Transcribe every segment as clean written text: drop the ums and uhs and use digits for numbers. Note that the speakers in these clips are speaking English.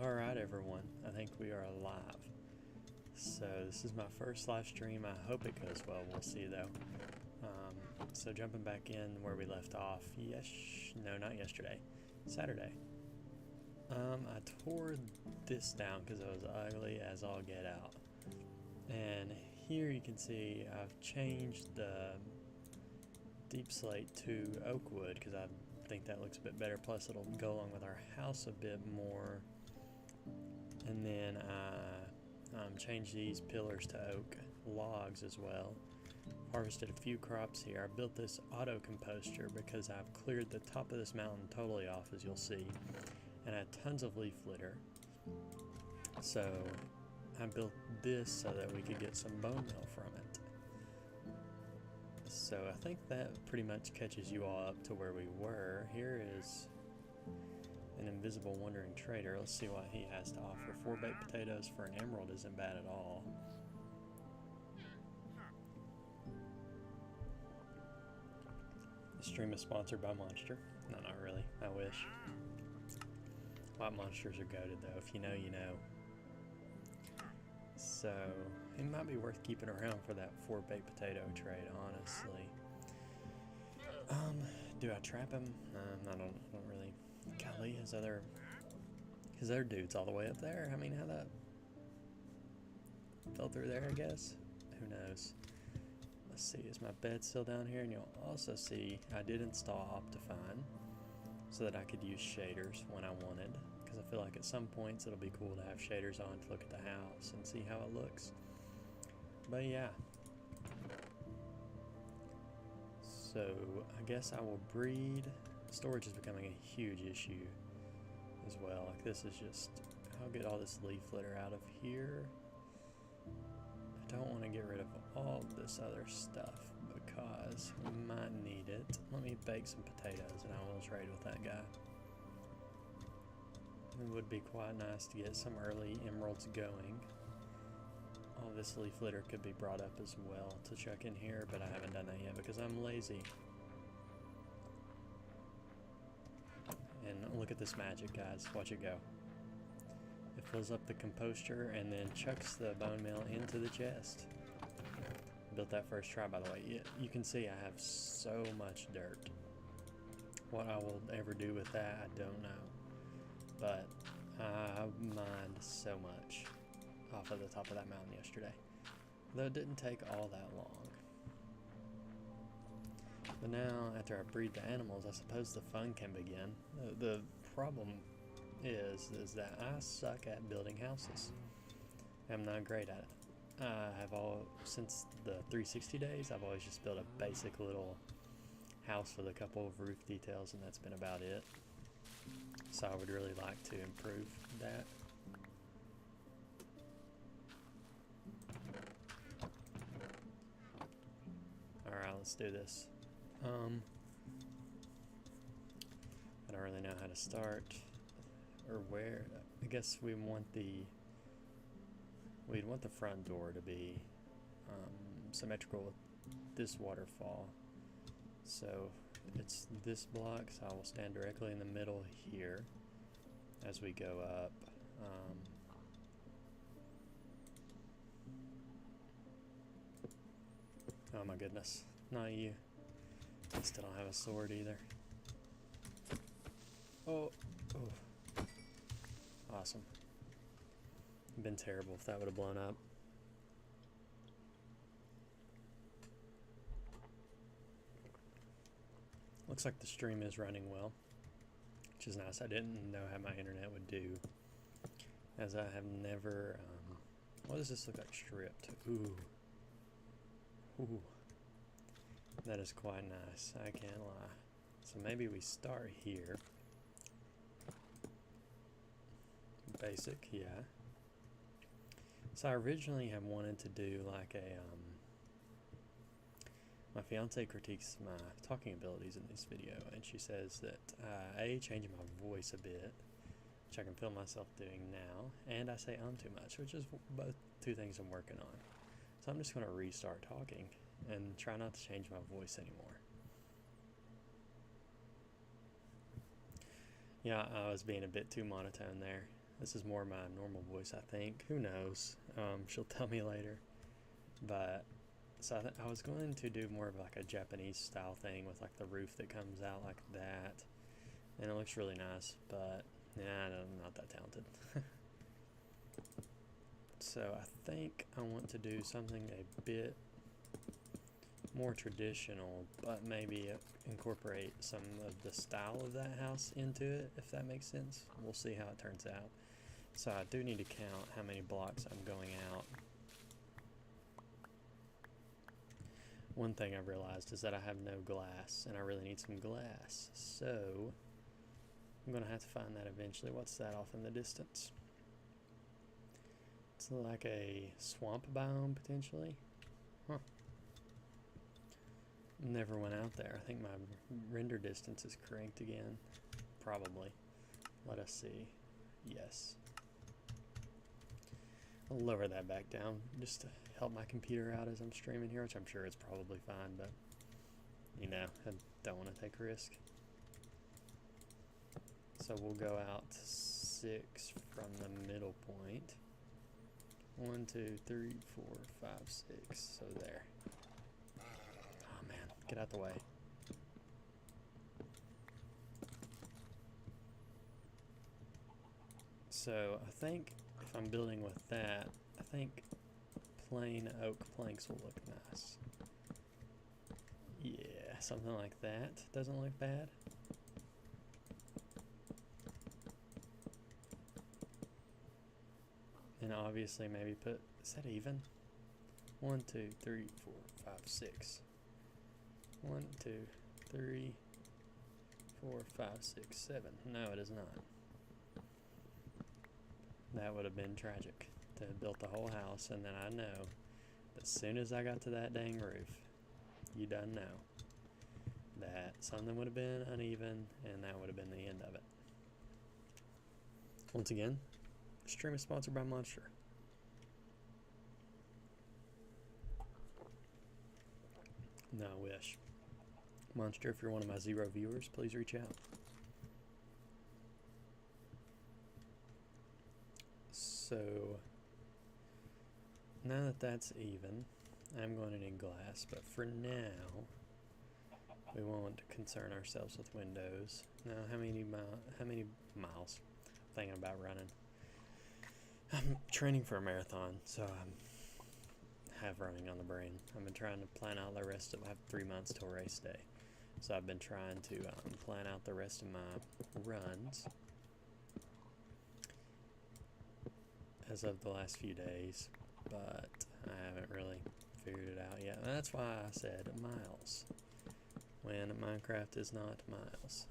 Alright everyone, I think we are live. So this is my first live stream. I hope it goes well. We'll see though. So jumping back in where we left off. No, not yesterday. Saturday. I tore this down because it was ugly as all get out. And here you can see I've changed the deep slate to oak wood because I think that looks a bit better. Plus it'll go along with our house a bit more. And then I changed these pillars to oak logs as well. Harvested a few crops here. I built this auto composter because I've cleared the top of this mountain totally off, as you'll see, and I had tons of leaf litter. So I built this so that we could get some bone meal from it. So I think that pretty much catches you all up to where we were. Here is an invisible wandering trader. Let's see what he has to offer. 4 baked potatoes for an emerald isn't bad at all. The stream is sponsored by Monster. No, not really. I wish. White monsters are goated though. If you know, you know. So it might be worth keeping around for that 4 baked potato trade, honestly. Do I trap him? I don't really. Golly, his other dude's all the way up there. I mean, how that fell through there, I guess. Who knows? Let's see, is my bed still down here? And you'll also see I did install Optifine so that I could use shaders when I wanted, because I feel like at some points it'll be cool to have shaders on to look at the house and see how it looks. But yeah. So I guess I will breed. Storage is becoming a huge issue as well. Like this is just, I'll get all this leaf litter out of here. I don't want to get rid of all this other stuff because we might need it. Let me bake some potatoes and I will trade with that guy. It would be quite nice to get some early emeralds going. All this leaf litter could be brought up as well to chuck in here, but I haven't done that yet because I'm lazy. And look at this magic, guys. Watch it go. It fills up the composter and then chucks the bone meal into the chest. Built that first try, by the way. You can see I have so much dirt. What I will ever do with that, I don't know. But I mined so much off of the top of that mountain yesterday. Though it didn't take all that long. But now, after I breed the animals, I suppose the fun can begin. The problem is that I suck at building houses. I'm not great at it. Since the 360 days, I've always just built a basic little house with a couple of roof details, and that's been about it. So I would really like to improve that. Alright, let's do this. I don't really know how to start or where. I guess we'd want the front door to be symmetrical with this waterfall. So it's this block, so I will stand directly in the middle here as we go up. Oh my goodness, not you. I still don't have a sword either. Oh. Awesome. It'd been terrible if that would have blown up. Looks like the stream is running well, which is nice. I didn't know how my internet would do, as I have never, what does this look like stripped? Ooh. That is quite nice, I can't lie. So maybe we start here. Basic, yeah. So I originally have wanted to do like a, my fiance critiques my talking abilities in this video, and she says that changing my voice a bit, which I can feel myself doing now, and I say too much, which is both two things I'm working on. So I'm just going to restart talking and try not to change my voice anymore. Yeah, I was being a bit too monotone there. This is more my normal voice, I think. Who knows? She'll tell me later. But so I was going to do more of like a Japanese style thing with like the roof that comes out like that, and it looks really nice. But yeah, I'm not that talented. So I think I want to do something a bit more traditional, but maybe incorporate some of the style of that house into it, if that makes sense. We'll see how it turns out. So I do need to count how many blocks I'm going out. One thing I've realized is that I have no glass, and I really need some glass. So I'm going to have to find that eventually. What's that off in the distance? It's like a swamp biome, potentially. Huh. Never went out there. I think my render distance is cranked again. Probably. Let us see. Yes. I'll lower that back down just to help my computer out as I'm streaming here, which I'm sure it's probably fine, but you know, I don't want to take a risk. So we'll go out 6 from the middle point. 1, 2, 3, 4, 5, 6. So there. Oh man, get out the way. So I think if I'm building with that, I think plain oak planks will look nice. Yeah, something like that doesn't look bad. And obviously maybe put, is that even? 1, 2, 3, 4, 5, 6. 1, 2, 3, 4, 5, 6, 7. No, it is not. That would have been tragic to have built the whole house, and then I know that as soon as I got to that dang roof, you done know that something would have been uneven, and that would have been the end of it. Once again, the stream is sponsored by Monster. No, I wish. Monster, if you're one of my 0 viewers, please reach out. So, now that that's even, I'm going to need glass, but for now, we won't concern ourselves with windows. Now, how many miles? Thinking about running. I'm training for a marathon, so I have running on the brain. I've been trying to plan out the rest of, I have 3 months till race day. So I've been trying to plan out the rest of my runs as of the last few days, but I haven't really figured it out yet. And that's why I said miles, when Minecraft is not miles.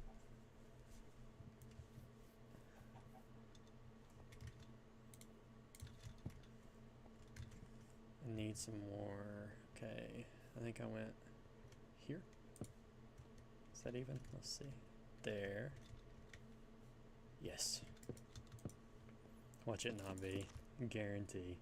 I need some more. Okay, I think I went here. Is that even? Let's see. There. Yes. Watch it not be. Guarantee.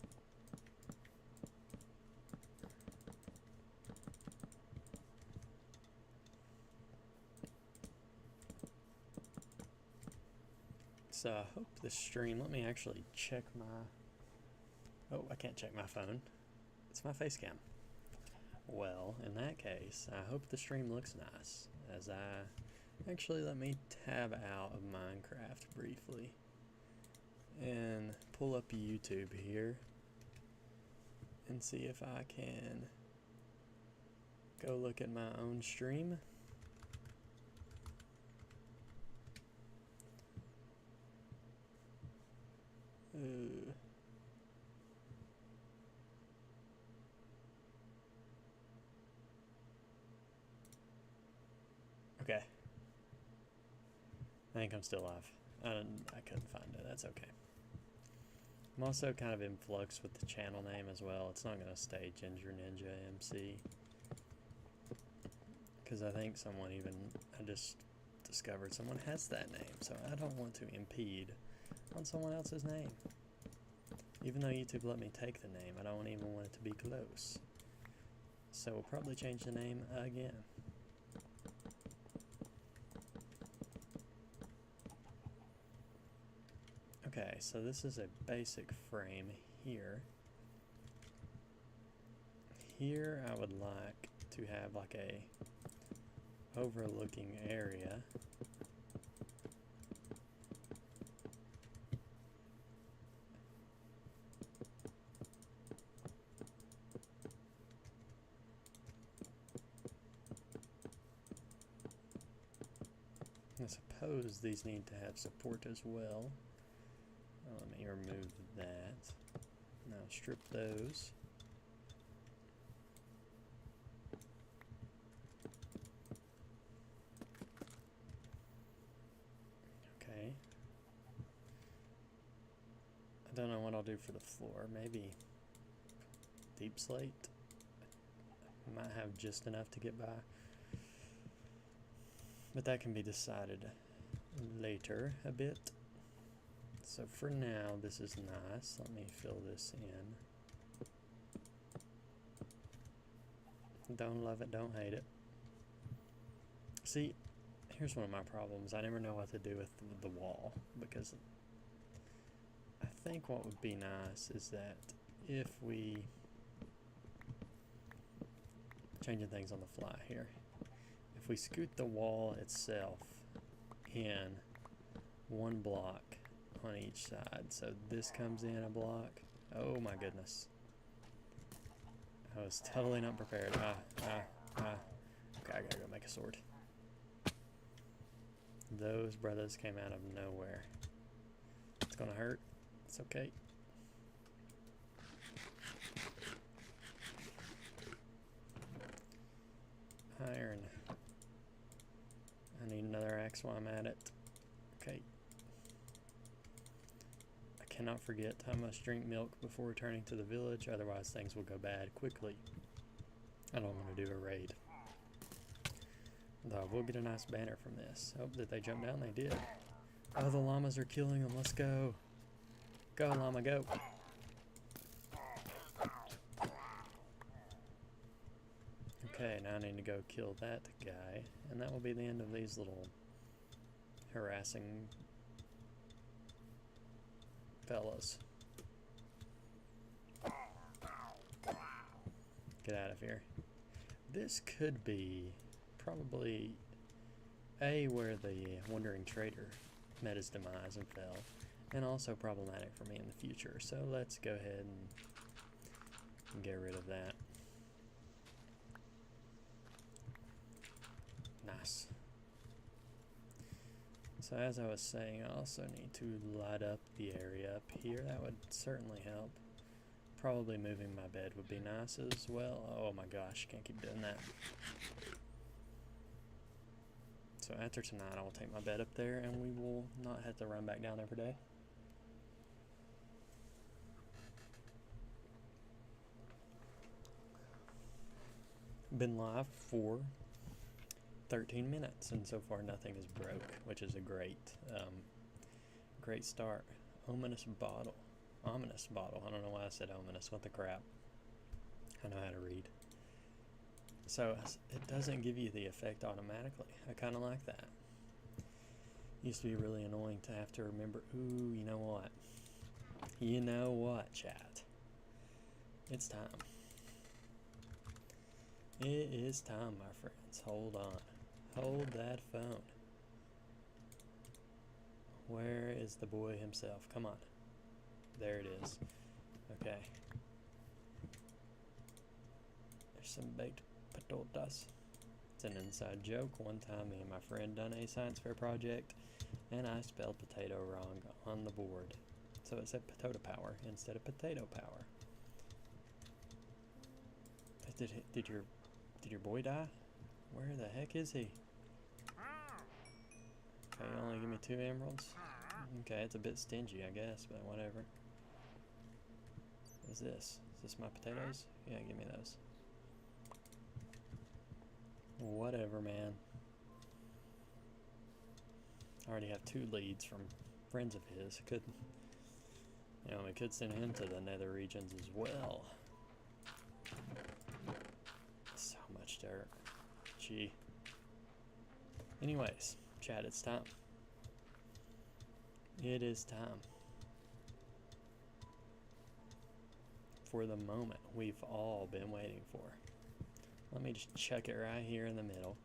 So I hope the stream, let me actually check my, oh, I can't check my phone. It's my face cam. Well, in that case, I hope the stream looks nice, as I, actually let me tab out of Minecraft briefly and pull up YouTube here and see if I can go look at my own stream. Okay. I think I'm still live. I couldn't find it. That's okay. I'm also kind of in flux with the channel name as well. It's not going to stay Ginger Ninja MC. Because I think someone even, I just discovered someone has that name. So I don't want to impede on someone else's name. Even though YouTube let me take the name, I don't even want it to be close. So we'll probably change the name again. Okay, so this is a basic frame here. Here I would like to have like a overlooking area. I suppose these need to have support as well. Let me remove that. Now strip those. Okay. I don't know what I'll do for the floor. Maybe deep slate. Might have just enough to get by. But that can be decided later a bit. So for now, this is nice. Let me fill this in. Don't love it, don't hate it. See, here's one of my problems. I never know what to do with the wall, because I think what would be nice is that if we changing things on the fly here. If we scoot the wall itself in one block on each side, so this comes in a block. Oh my goodness. I was totally not prepared. Okay, I gotta go make a sword. Those brothers came out of nowhere. It's gonna hurt. It's okay. Iron. I need another axe while I'm at it. Okay. I cannot forget I must drink milk before returning to the village, otherwise things will go bad quickly. I don't want to do a raid. Though I will get a nice banner from this. Oh, did they jump down? They did. Oh, the llamas are killing them. Let's go. Go, llama, go. Okay, now I need to go kill that guy, and that will be the end of these little harassing fellas. Get out of here. This could be probably where the wandering trader met his demise and fell, and also problematic for me in the future. So let's go ahead and get rid of that. Nice. So as I was saying, I also need to light up the area up here. That would certainly help. Probably moving my bed would be nice as well. Oh my gosh, can't keep doing that. So after tonight, I will take my bed up there and we will not have to run back down every day. Been live for 13 minutes and so far nothing is broke, which is a great start. Ominous bottle. Ominous bottle. I don't know why I said ominous. What the crap. I know how to read. So it doesn't give you the effect automatically. I kind of like that. Used to be really annoying to have to remember. Ooh, you know what? You know what, chat? It's time. It is time, my friends. Hold on. Hold that phone. Where is the boy himself? Come on. There it is. Okay. There's some baked potatoes. It's an inside joke. One time me and my friend done a science fair project and I spelled potato wrong on the board. So it said potato power instead of potato power. Did your boy die? Where the heck is he? Okay, only give me 2 emeralds. Okay, it's a bit stingy, I guess, but whatever. What is this? Is this my potatoes? Yeah, give me those. Whatever, man. I already have 2 leads from friends of his. We could send him to the nether regions as well. So much dirt. Gee. Anyways, chat, it's time. It is time. for the moment we've all been waiting for. Let me just chuck it right here in the middle.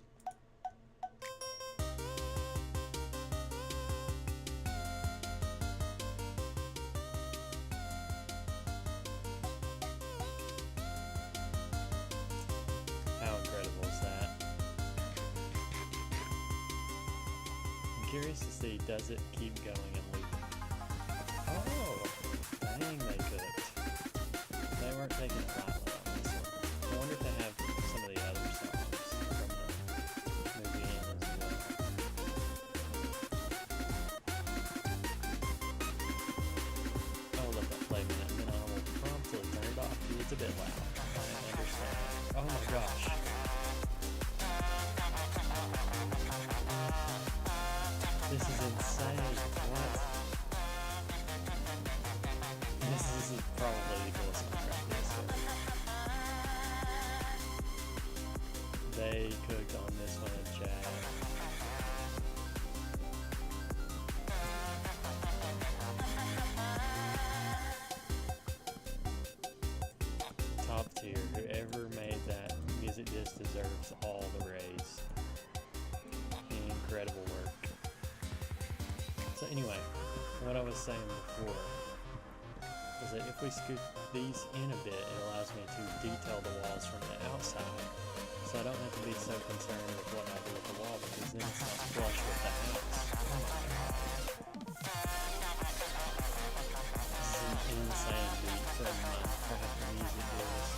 How incredible is that? I'm curious to see, does it keep going and looping? Oh, dang, they cooked. They weren't taking it lightly on this one. I wonder if they have some of the other songs from the movie as well. I'll let that play a minute, and then I will promptly turn it off because it's a bit loud. I understand. Oh my gosh. This is insane. What? This is probably the coolest soundtrack ever. They cooked on this one at Jazz. Top tier. Whoever made that music disc deserves all the praise. Incredible work. So anyway, what I was saying before is that if we scoop these in a bit, it allows me to detail the walls from the outside, so I don't have to be so concerned with what I do with the wall, because then it's not flush with the house. Oh my god. This is an insane beat from Craft Music Disc.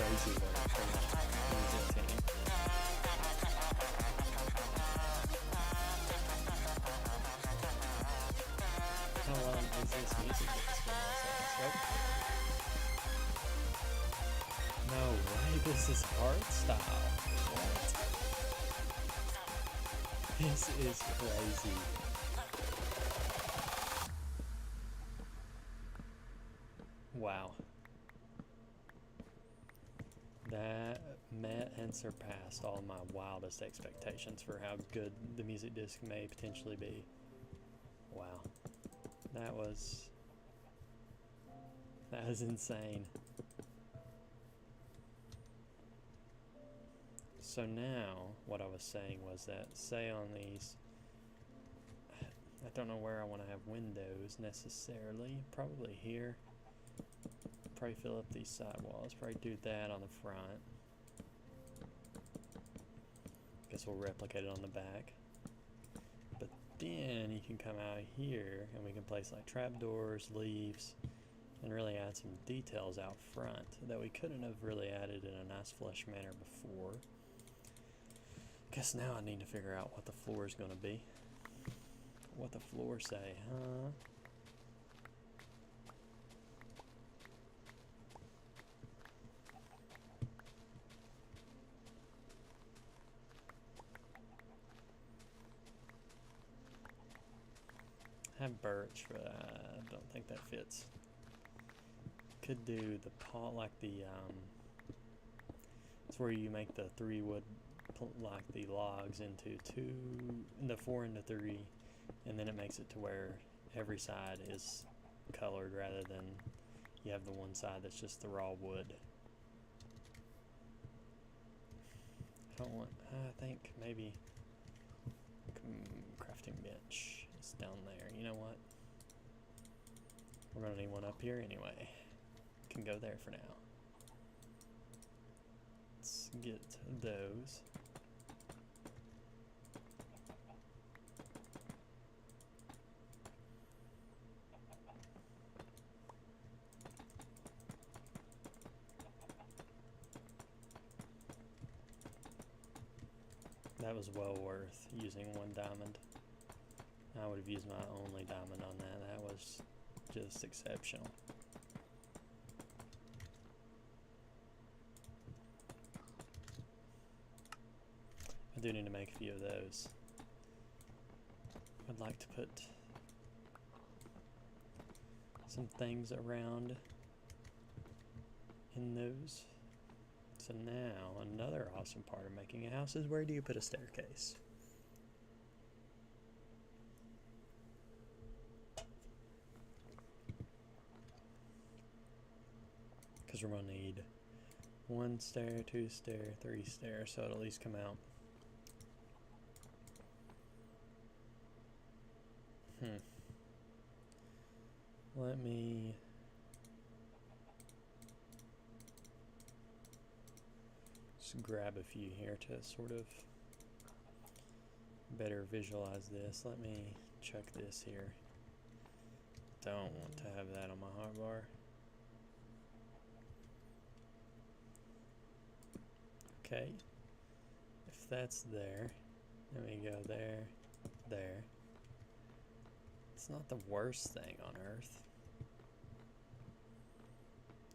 Crazy work from the music team. How long is this music disc in this episode? No way, this is art style. What? This is crazy. Wow. That met and surpassed all my wildest expectations for how good the music disc may potentially be. Wow. That was insane. So now, what I was saying was that, say on these, I don't know where I want to have windows necessarily, probably here. Probably fill up these sidewalls, probably do that on the front. Guess we'll replicate it on the back. But then you can come out here and we can place like trapdoors, leaves, and really add some details out front that we couldn't have really added in a nice flush manner before. Guess now I need to figure out what the floor is going to be. What the floor say, huh? Have birch, but I don't think that fits. Could do the pot like the it's where you make the 3 wood like the logs into 4 into 3, and then it makes it to where every side is colored rather than you have the one side that's just the raw wood. I don't want, I think maybe crafting bench is down there. You know what? We're gonna need one up here anyway. Can go there for now. Let's get those. That was well worth using 1 diamond. I would have used my only diamond on that. That was just exceptional. I do need to make a few of those. I'd like to put some things around in those. So now, another awesome part of making a house is, where do you put a staircase? because we're going to need 1 stair, 2 stair, 3 stair, so it'll at least come out. Let me just grab a few here to sort of better visualize this. Let me check this here. Don't want to have that on my hotbar. Okay, if that's there, then we go there, there. It's not the worst thing on earth.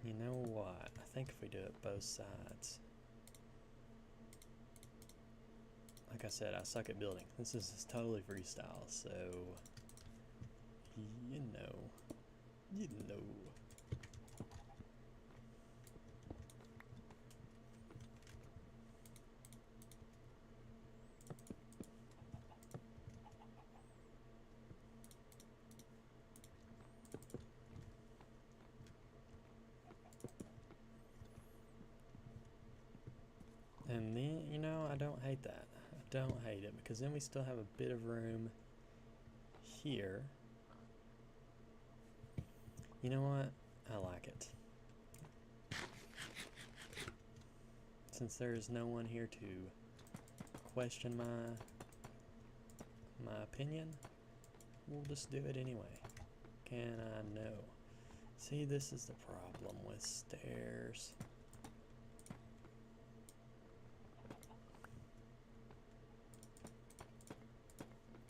You know what? I think if we do it both sides. Like I said, I suck at building. This is totally freestyle, so you know. And then, you know, I don't hate that. I don't hate it, because then we still have a bit of room here. You know what? I like it. Since there is no one here to question my opinion, we'll just do it anyway. Can I know? See, this is the problem with stairs.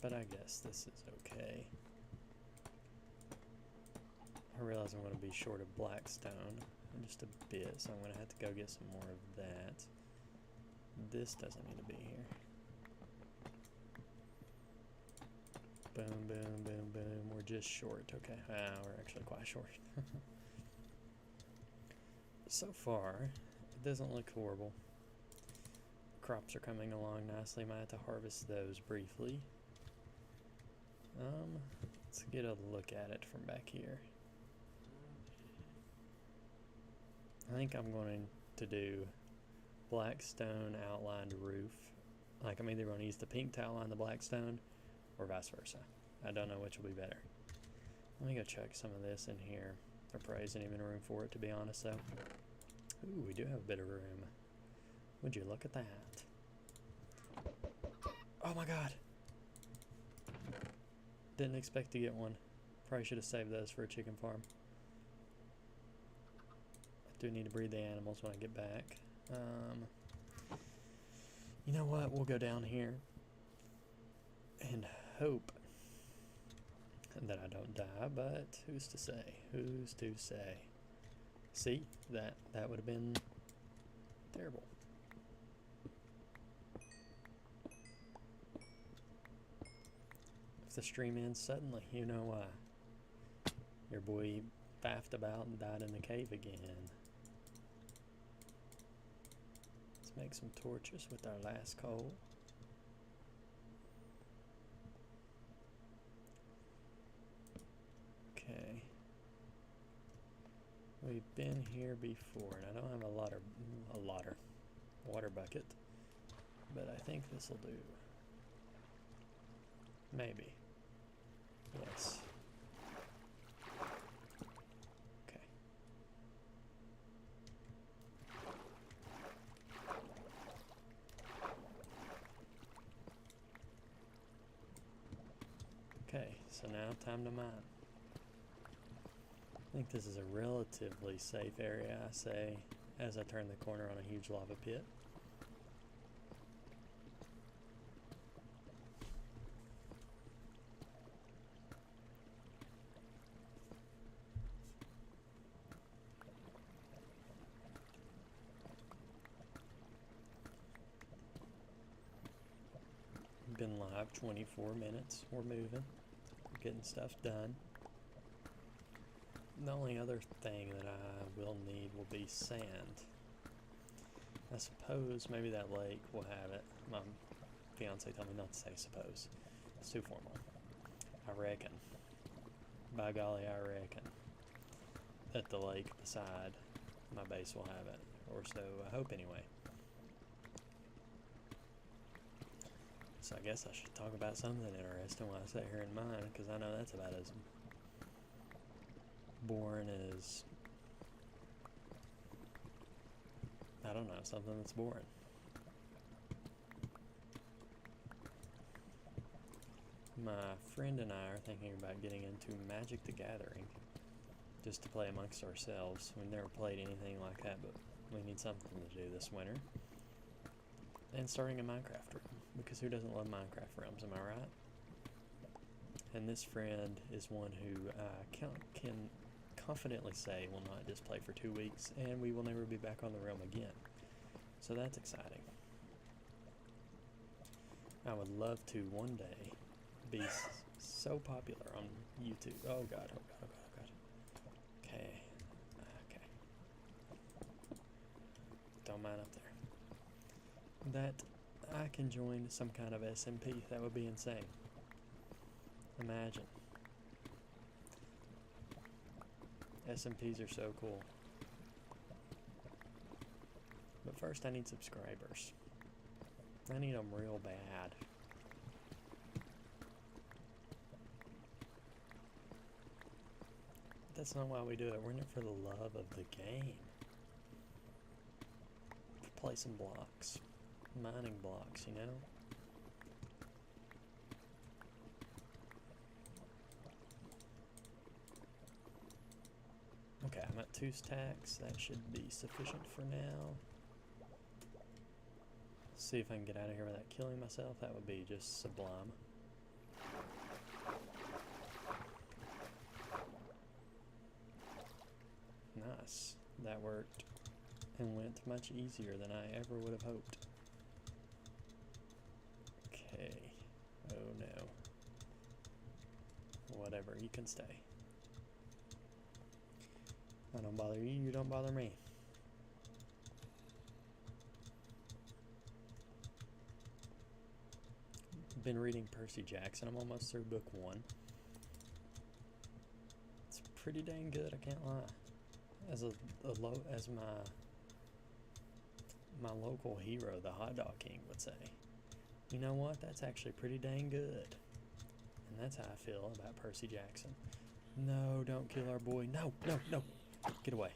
But I guess this is okay. I realize I'm going to be short of blackstone in just a bit, so I'm going to have to go get some more of that. This doesn't need to be here. Boom, boom, boom, boom. We're just short. Okay. We're actually quite short. So far, it doesn't look horrible. Crops are coming along nicely. Might have to harvest those briefly. Let's get a look at it from back here. I think I'm going to do blackstone outlined roof. Like, I'm either going to use the pink to outline the blackstone or vice versa. I don't know which will be better. Let me go check some of this in here. There probably isn't even room for it, to be honest, though. Ooh, we do have a bit of room. Would you look at that? Oh my god! Didn't expect to get one. Probably should have saved those for a chicken farm. I do need to breed the animals when I get back. You know what? We'll go down here and hope that I don't die, but who's to say? Who's to say? See? That would have been terrible. If the stream ends suddenly, you know why. Your boy faffed about and died in the cave again. Let's make some torches with our last coal. Okay. We've been here before, and I don't have a water bucket, but I think this will do. Maybe. Yes. Okay. Okay, so now time to mine. I think this is a relatively safe area, I say, as I turn the corner on a huge lava pit. Been live 24 minutes. We're moving. We're getting stuff done. The only other thing that I will need will be sand. I suppose maybe that lake will have it. My fiance told me not to say suppose. It's too formal. I reckon. By golly, I reckon that the lake beside my base will have it, or so I hope anyway. So I guess I should talk about something interesting while I sit here in mine, because I know that's about as boring as, I don't know, something that's boring. My friend and I are thinking about getting into Magic the Gathering, just to play amongst ourselves. We've never played anything like that, but we need something to do this winter. And starting a Minecraft room, because who doesn't love Minecraft realms, am I right? And this friend is one who I can confidently say will not just play for 2 weeks, and we will never be back on the realm again. So that's exciting. I would love to one day be so popular on YouTube. Oh god, oh god, oh god, oh god. Okay. Okay. Don't mind up there. That I can join some kind of SMP. That would be insane. Imagine. SMPs are so cool. But first I need subscribers. I need them real bad. That's not why we do it. We're in it for the love of the game. Play some blocks. Mining blocks, you know? Okay, I'm at 2 stacks. That should be sufficient for now. See if I can get out of here without killing myself. That would be just sublime. Nice. That worked and went much easier than I ever would have hoped. Okay. Oh no. Whatever, you can stay. I don't bother you, you don't bother me. Been reading Percy Jackson. I'm almost through book 1. It's pretty dang good, I can't lie. As as my local hero, the Hot Dog King, would say, you know what? That's actually pretty dang good. And that's how I feel about Percy Jackson. No, don't kill our boy. No, no, no. Get away.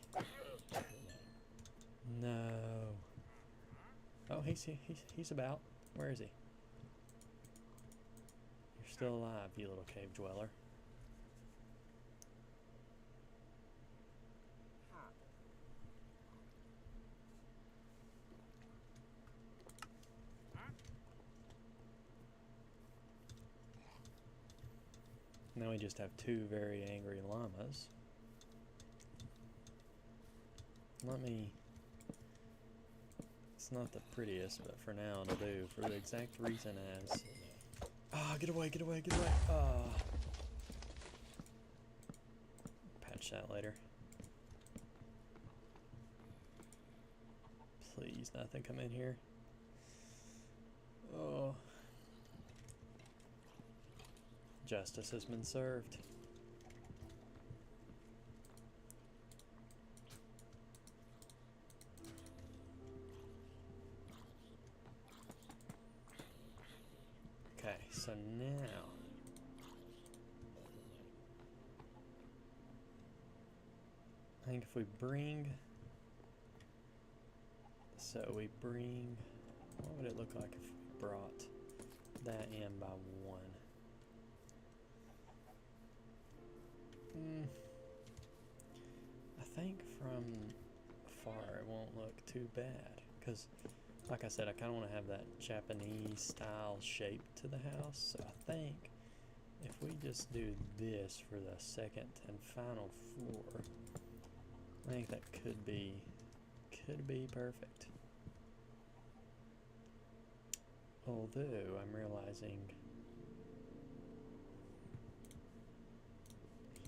No. Oh, he's about. Where is he? You're still alive, you little cave dweller. Now we just have 2 very angry llamas. It's not the prettiest, but for now it'll do, for the exact reason as... Ah, get away, get away, get away! Ah. Patch that later. Please, nothing come in here. Oh. Justice has been served. Okay, so now I think if we bring, what would it look like if we brought that in by 1? I think from far it won't look too bad, because like I said, I kind of want to have that Japanese style shape to the house, so I think if we just do this for the second and final floor, I think that could be perfect. Although I'm realizing,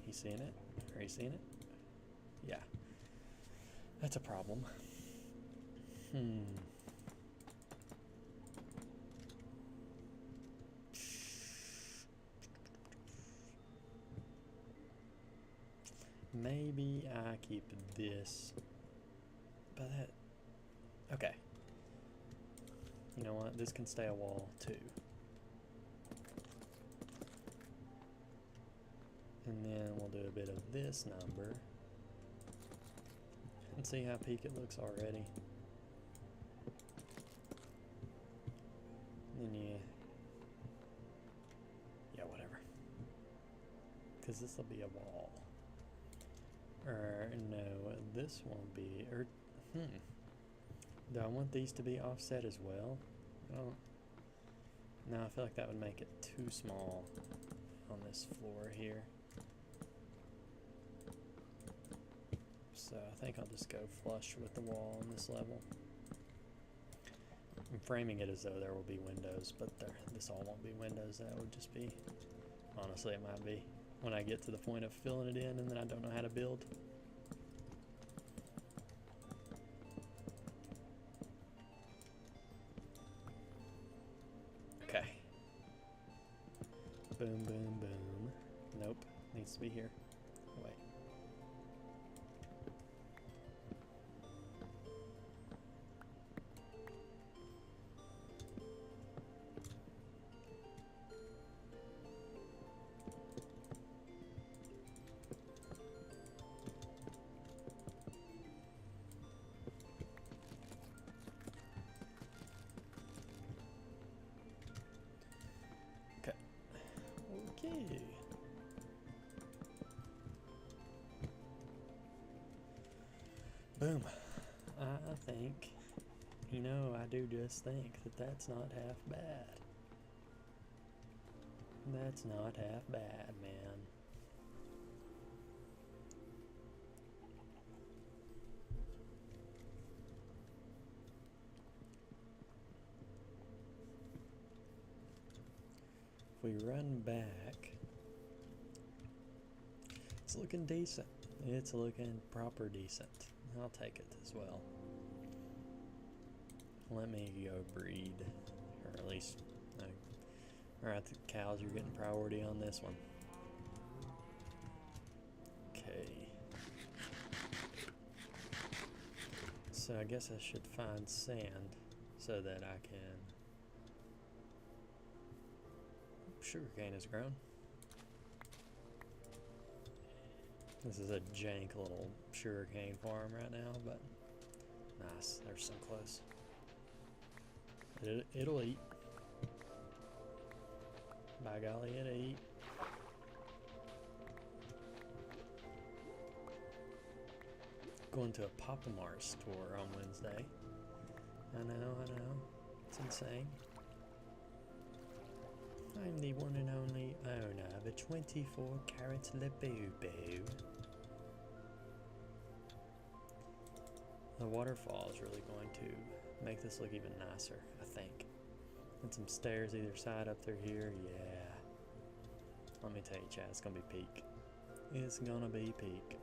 he's seeing it? Are you seeing it? Yeah. That's a problem. Maybe I keep this by that. Okay. You know what? This can stay a wall too. And then we'll do a bit of this number. And see how peak it looks already. And then yeah, whatever. Because this will be a wall. Or no, this won't be. Or do I want these to be offset as well? No, I feel like that would make it too small on this floor here. So I think I'll just go flush with the wall on this level. I'm framing it as though there will be windows, but this all won't be windows. That would just be, honestly, it might be when I get to the point of filling it in and then I don't know how to build. Okay. Boom, boom, boom. Nope, needs to be here. Wait. Okay. Boom. I think, I do just think that that's not half bad. That's not half bad, man. If we run back, it's looking decent. It's looking proper decent. I'll take it as well. Let me go breed, or at least, alright, the cows, you're getting priority on this one. Okay. So I guess I should find sand so that I can... Sugarcane has grown. This is a jank little sugarcane farm right now, but nice. They're so close. It'll eat. By golly, it'll eat. Going to a Papa Mart store on Wednesday. I know. It's insane. I'm the one and only owner of a 24-carat Labubu. The waterfall is really going to make this look even nicer, I think. And some stairs either side up through here, yeah. Let me tell you, Chad, it's gonna be peak. It's gonna be peak.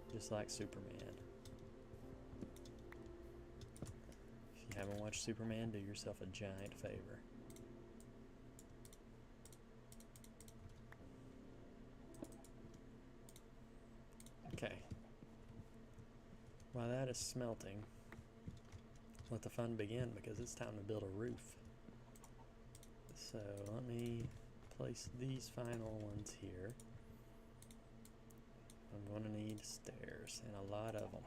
Just like Superman. If you haven't watched Superman, do yourself a giant favor. Okay. While that is smelting, let the fun begin because it's time to build a roof. So let me place these final ones here. I'm going to need stairs, and a lot of them.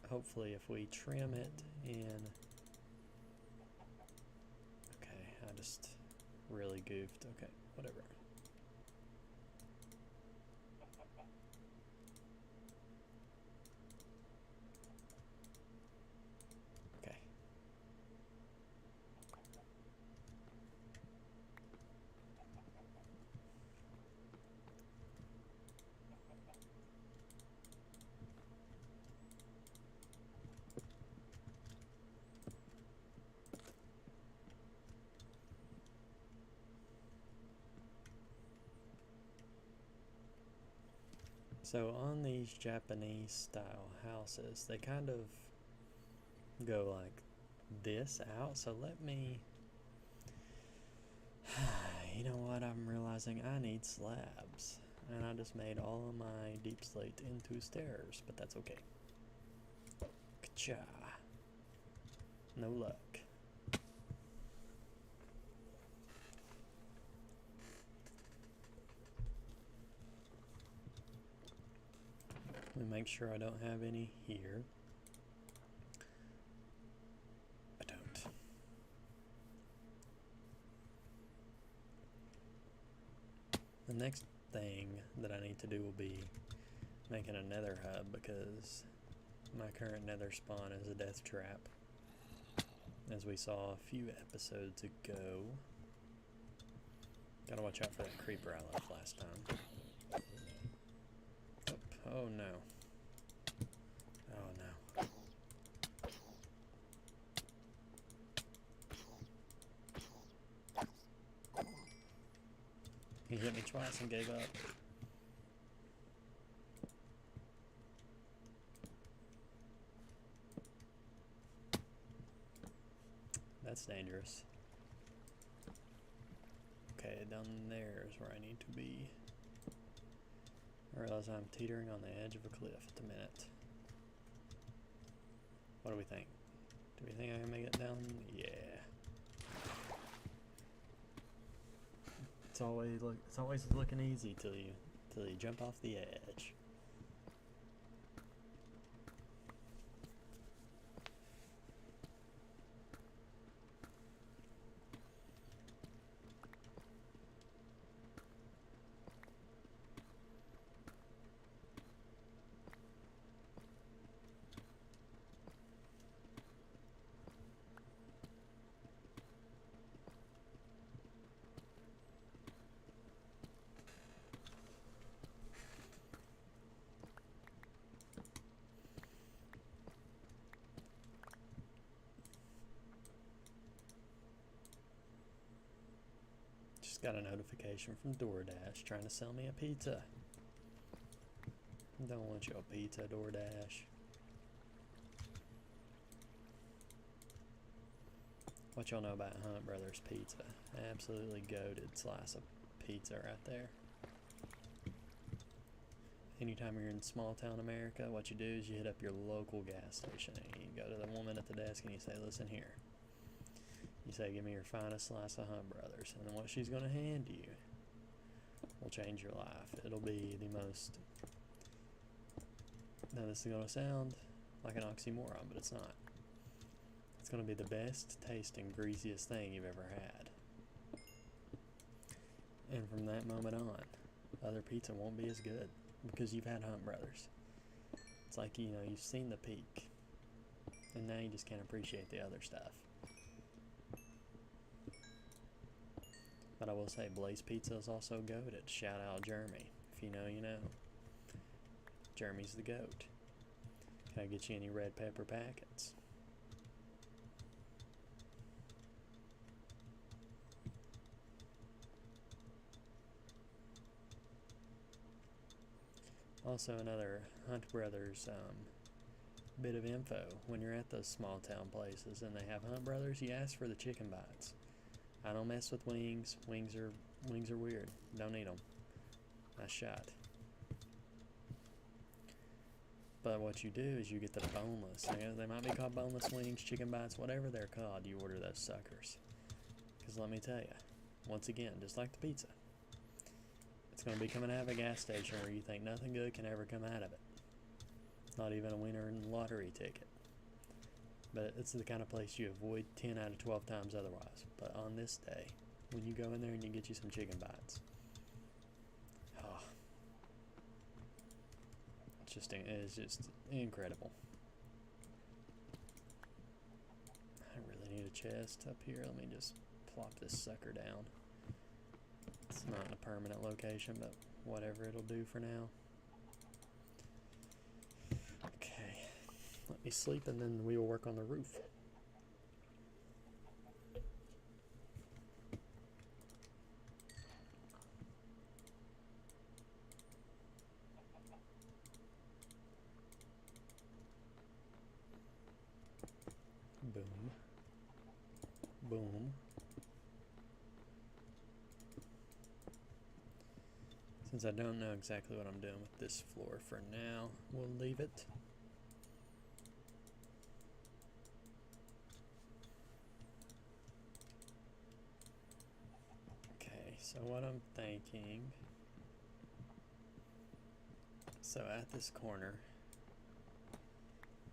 Hopefully if we trim it in... Okay, I just really goofed. Okay, whatever. So on these Japanese style houses, they kind of go like this out. So let me, you know what, I'm realizing I need slabs. And I just made all of my deep slate into stairs, but that's okay. Ka-cha. No luck. Let me make sure I don't have any here. I don't. The next thing that I need to do will be making a nether hub, because my current nether spawn is a death trap, as we saw a few episodes ago. Gotta watch out for that creeper I left last time. Oh no. Oh no. He hit me twice and gave up. That's dangerous. Okay, down there is where I need to be. I realize I'm teetering on the edge of a cliff at the minute. What do we think? Do we think I can make it down? Yeah. It's always looking easy till you jump off the edge. Just got a notification from DoorDash trying to sell me a pizza. Don't want your pizza, DoorDash. What y'all know about Hunt Brothers Pizza? Absolutely goated slice of pizza right there. Anytime you're in small town America, what you do is you hit up your local gas station and you go to the woman at the desk and you say, listen here. You say, give me your finest slice of Hunt Brothers. And then what she's going to hand you will change your life. It'll be the most... Now this is going to sound like an oxymoron, but it's not. It's going to be the best tasting, greasiest thing you've ever had. And from that moment on, other pizza won't be as good because you've had Hunt Brothers. It's like, you know, you've seen the peak and now you just can't appreciate the other stuff. But I will say Blaze Pizza is also goated. Shout out Jeremy. If you know, you know. Jeremy's the goat. Can I get you any red pepper packets? Also another Hunt Brothers bit of info. When you're at those small town places and they have Hunt Brothers, you ask for the chicken bites. I don't mess with wings. Wings are weird. Don't eat them. Nice shot. But what you do is you get the boneless. They might be called boneless wings, chicken bites, whatever they're called. You order those suckers. Because let me tell you, once again, just like the pizza, it's going to be coming out of a gas station where you think nothing good can ever come out of it. Not even a winner in the lottery ticket. But it's the kind of place you avoid 10 out of 12 times otherwise. But on this day, when you go in there and you get you some chicken bites, oh, it's just incredible. I really need a chest up here. Let me just plop this sucker down. It's not in a permanent location, but whatever it'll do for now. Okay, let me sleep and then we will work on the roof. Boom. Boom. Since I don't know exactly what I'm doing with this floor for now, we'll leave it. Okay, so what I'm thinking, so at this corner,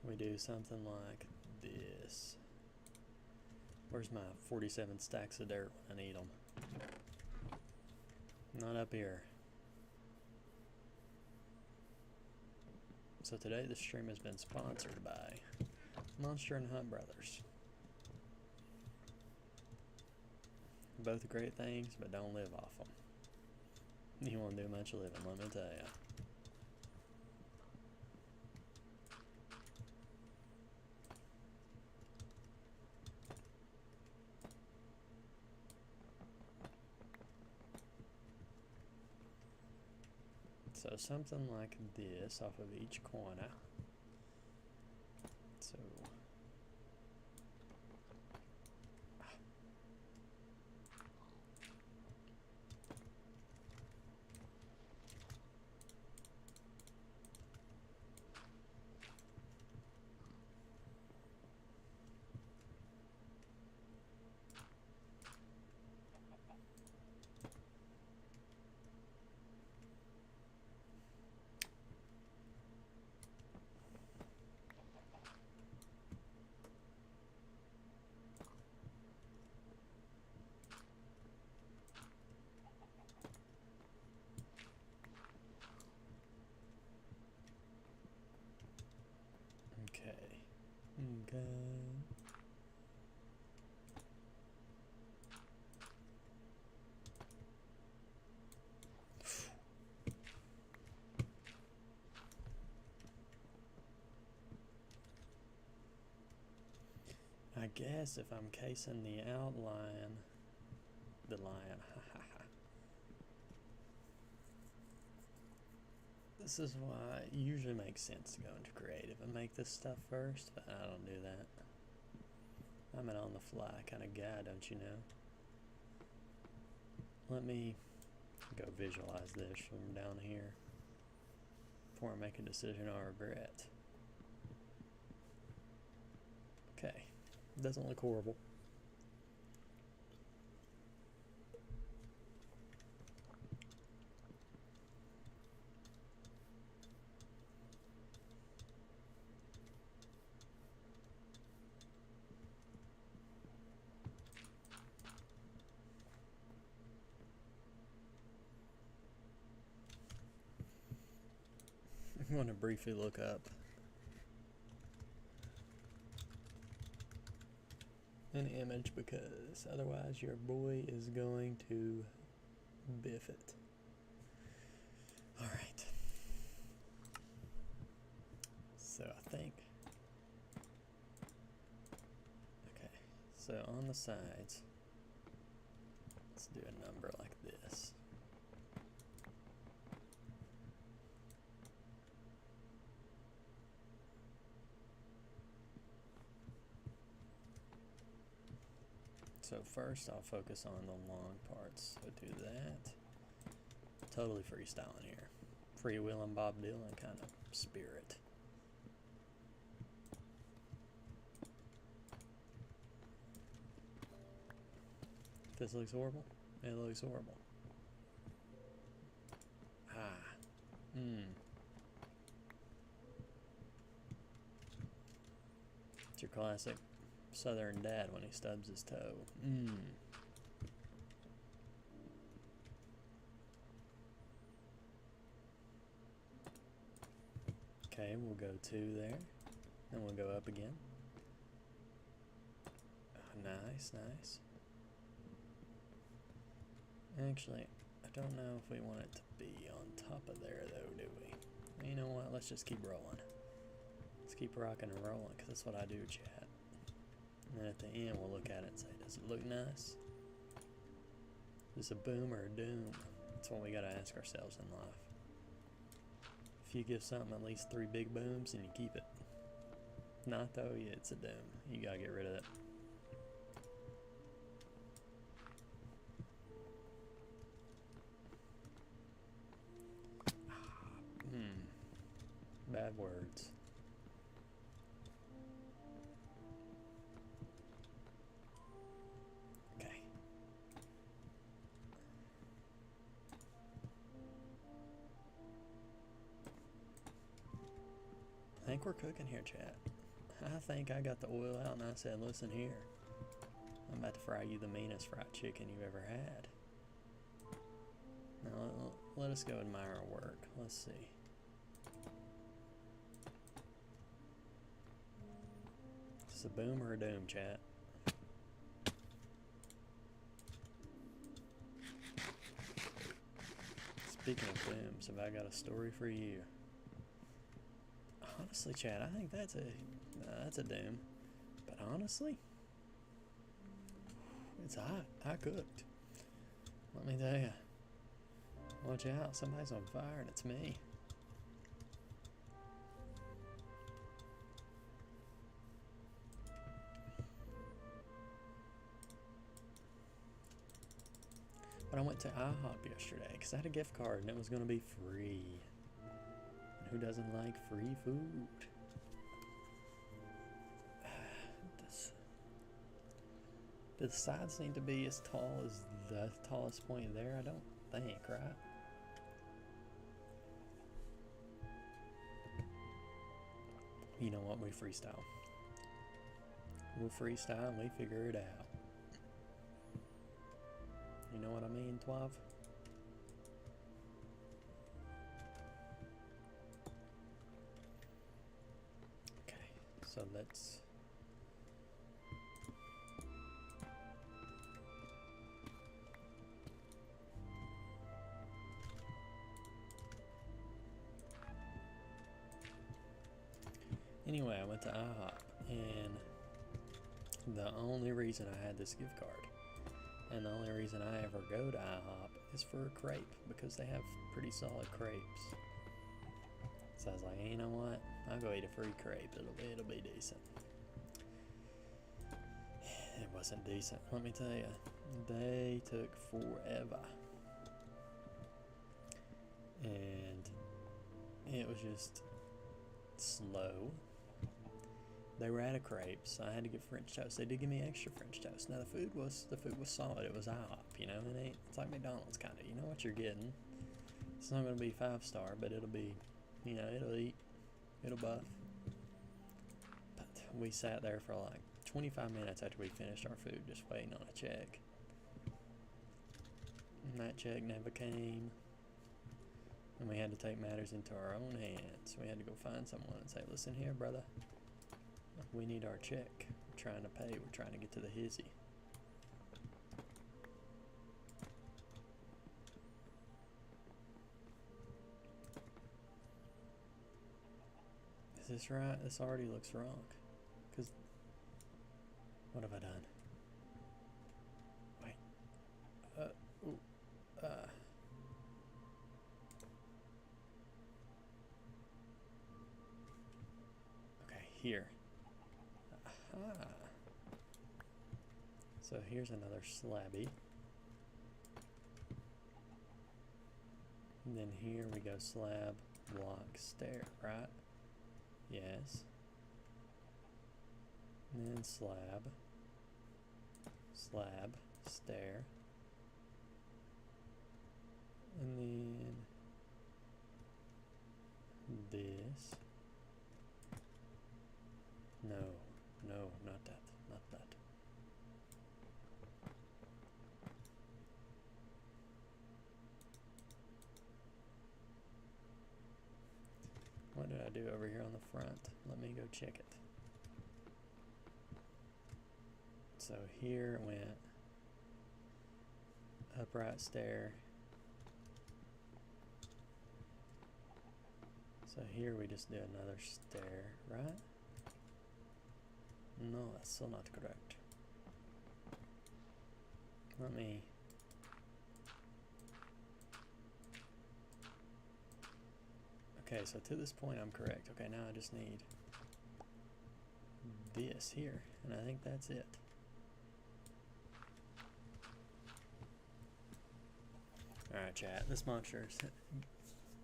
we do something like this. Where's my 47 stacks of dirt when I need them? Not up here. So today the stream has been sponsored by Monster and Hunt Brothers. Both great things, but don't live off them. You won't do much living, let me tell ya. So something like this off of each corner. So okay. I guess if I'm casing the outline, the lion, This is why it usually makes sense to go into creative and make this stuff first, but I don't do that. I'm an on the fly kind of guy, don't you know? Let me go visualize this from down here before I make a decision I regret. Okay, doesn't look horrible. I want to briefly look up an image because otherwise your boy is going to biff it. Alright. So I think, okay, so on the sides, let's do a number like this. So first I'll focus on the long parts. So do that. Totally freestyling here. Freewheeling Bob Dylan kind of spirit. This looks horrible. It looks horrible. It's your classic Southern dad when he stubs his toe. Okay, we'll go 2 there. Then we'll go up again. Nice, nice. Actually, I don't know if we want it to be on top of there though, do we? You know what, let's just keep rolling. Let's keep rocking and rolling, because that's what I do, chat. And then at the end, we'll look at it and say, does it look nice? Is this a boom or a doom? That's what we gotta ask ourselves in life. If you give something at least 3 big booms, and you keep it. Not though, yeah, it's a doom. You gotta get rid of it. have words. Okay. I think we're cooking here, chat. I think I got the oil out and I said, listen here. I'm about to fry you the meanest fried chicken you've ever had. Now, let us go admire our work. Let's see. Is this a boom or a doom, chat? Speaking of dooms, have I got a story for you? Honestly, chat, I think that's a doom. But honestly, it's hot. I cooked. Let me tell you. Watch out, somebody's on fire and it's me. But I went to IHOP yesterday because I had a gift card and it was going to be free. And who doesn't like free food? Do the sides need to be as tall as the tallest point there? I don't think, right? You know what? We freestyle. We'll freestyle and we figure it out. You know what I mean, Twav? Okay, so let's... Anyway, I went to IHOP, and the only reason I had this gift card, and the only reason I ever go to IHOP is for a crepe, because they have pretty solid crepes. So I was like, hey, you know what? I'll go eat a free crepe. It'll be decent. It wasn't decent, let me tell you. They took forever. And it was just slow. They were out of crepes, so I had to get French toast. They did give me extra French toast. Now the food was solid. It was IHOP, you know. It's like McDonald's kind of. You know what you're getting. It's not going to be 5-star, but it'll be, you know, it'll eat, it'll buff. But we sat there for like 25 minutes after we finished our food, just waiting on a check. And that check never came. And we had to take matters into our own hands. We had to go find someone and say, listen here, brother. We need our check. We're trying to pay. We're trying to get to the hizzy. Is this right? This already looks wrong. Because, what have I done? Wait. Okay, here. Aha. So here's another slabby. And then here we go slab, block, stair, right? Yes. And then slab, slab, stair. And then this. No, not that, not that. What did I do over here on the front? Let me go check it. So here it went upright stair. So here we just do another stair, right? No, that's still not correct. Let me... Okay, so to this point I'm correct. Okay, now I just need this here, and I think that's it. Alright, chat, this monster is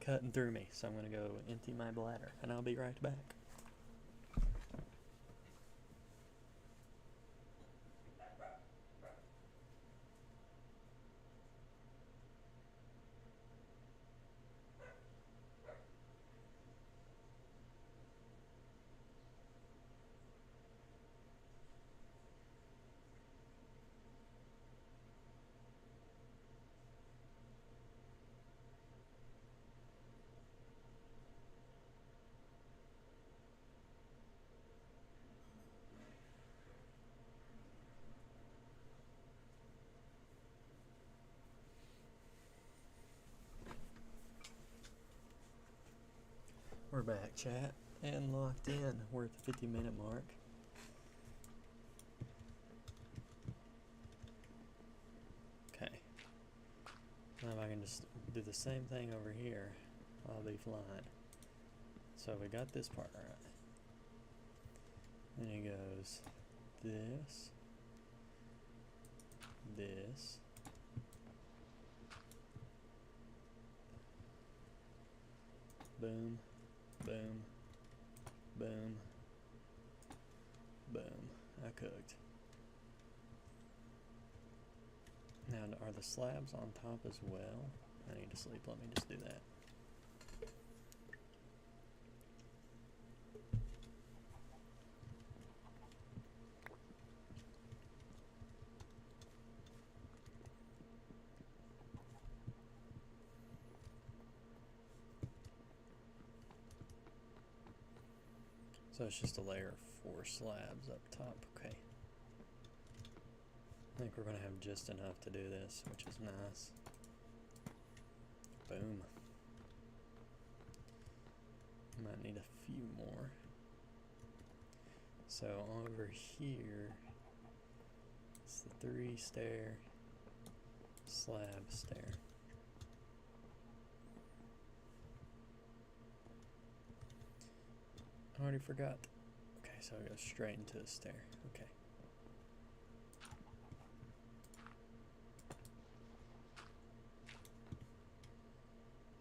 cutting through me, so I'm gonna go empty my bladder, and I'll be right back. We're back, chat, and locked in. We're at the 50-minute mark. Okay. Now if I can just do the same thing over here, I'll be flying. So we got this part right. Then it goes this, this, boom, boom, boom, boom. I cooked. Now, are the slabs on top as well? I need to sleep. Let me just do that. So it's just a layer of 4 slabs up top. Okay. I think we're going to have just enough to do this, which is nice. Boom. Might need a few more. So over here, it's the 3 stair, slab stair. I already forgot. Okay, so I go straight into the stair. Okay.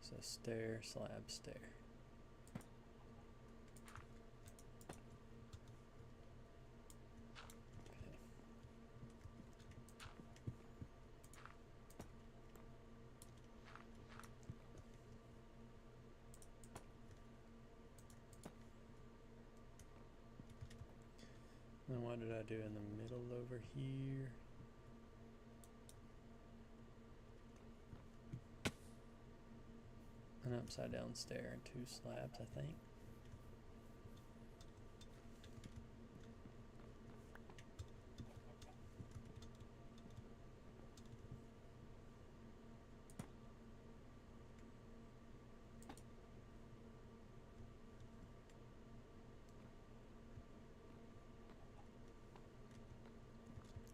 So stair, slab, stair. Okay. Then what did I do in the middle over here? An upside down stair and 2 slabs, I think.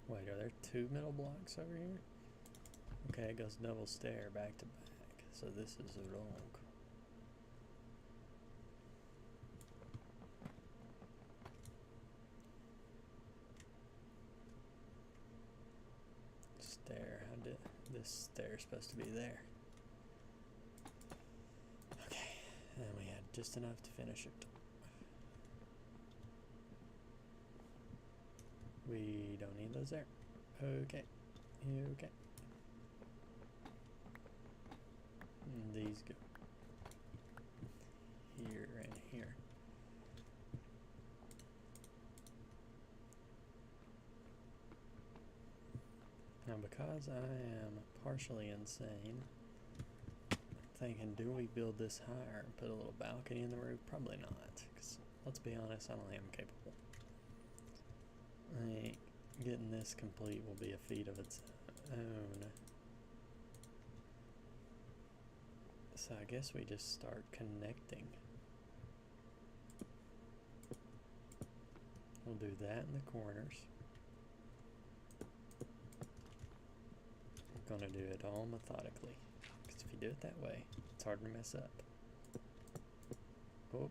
Wait, are there 2 middle blocks over here? Okay, it goes double stair back to back. So this is wrong. Stair, how did this stair supposed to be there? Okay, and we had just enough to finish it. We don't need those there. Okay, okay. And these go here and here. Now, because I am partially insane, I'm thinking, do we build this higher and put a little balcony in the roof? Probably not, because let's be honest, I don't think I'm capable. I think getting this complete will be a feat of its own. So I guess we just start connecting. We'll do that in the corners. We're going to do it all methodically, because if you do it that way, it's hard to mess up. Oh.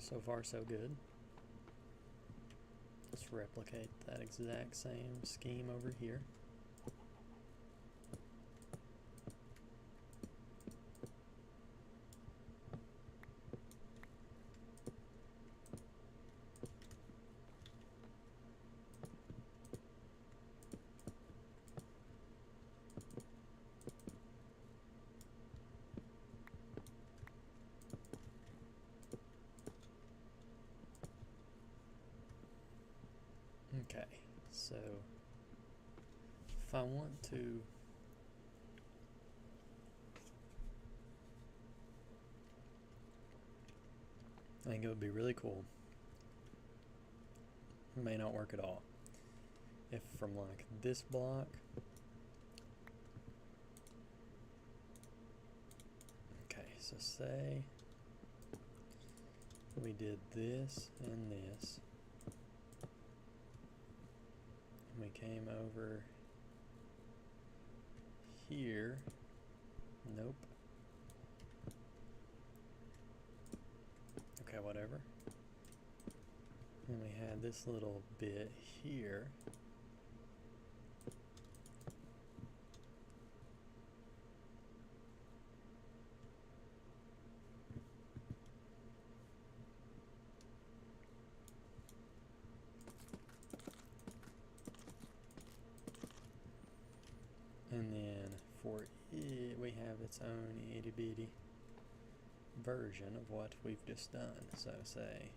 So far, so good. Let's replicate that exact same scheme over here. Okay, so if I want to I think it would be really cool. It may not work at all. If from like this block, okay, so say we did this and this, and we came over here, nope, okay, whatever, and we had this little bit here, and then for it we have its own itty bitty version of what we've just done. So say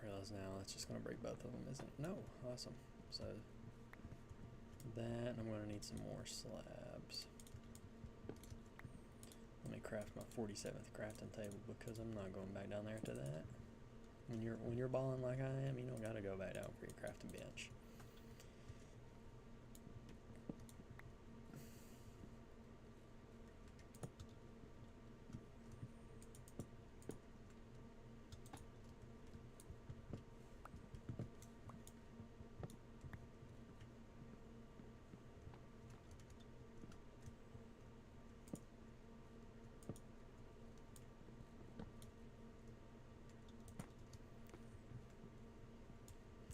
I realize now it's just going to break both of them, isn't it? No, awesome. So that, I'm going to need some more slabs. Let me craft my 47th crafting table because I'm not going back down there to that. When you're balling like I am, you don't gotta go back down for your crafting bench.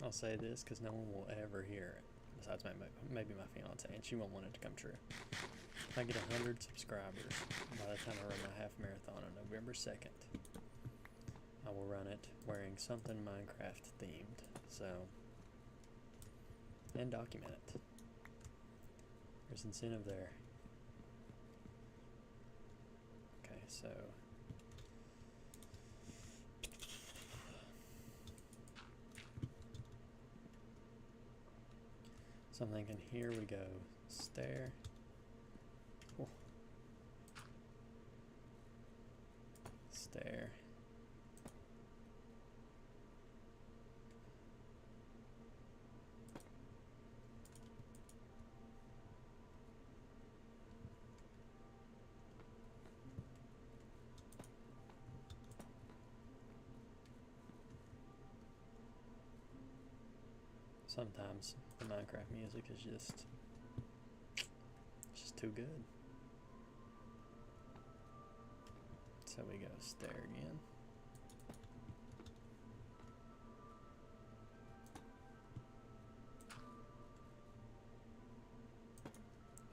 I'll say this because no one will ever hear it, besides maybe my fiance, and she won't want it to come true. If I get 100 subscribers by the time I run my half marathon on November 2nd, I will run it wearing something Minecraft themed, so, and document it. There's incentive there. Okay, so so I'm thinking here we go, stair. Oh. Stair. Sometimes the Minecraft music is just too good. So we go stair again.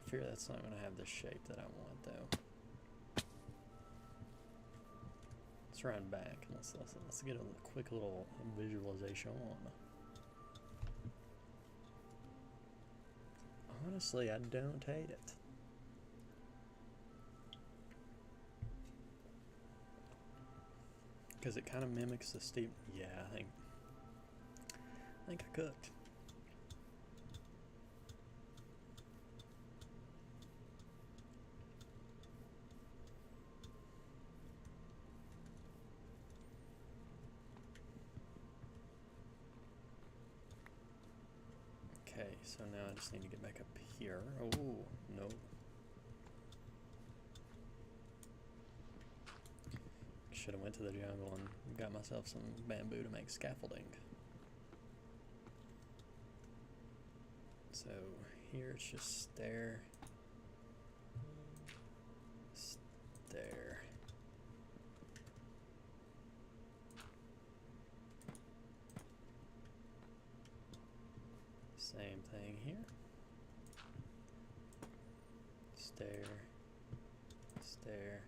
I fear that's not going to have the shape that I want though. Let's run back and let's get a quick little visualization on. Honestly, I don't hate it. Because it kind of mimics the steep. Yeah, I think I cooked. Okay, so now I just need to get back up here. Oh, no. Should have went to the jungle and got myself some bamboo to make scaffolding. So So here it's just stair, stair. Same thing here. Stair, stair.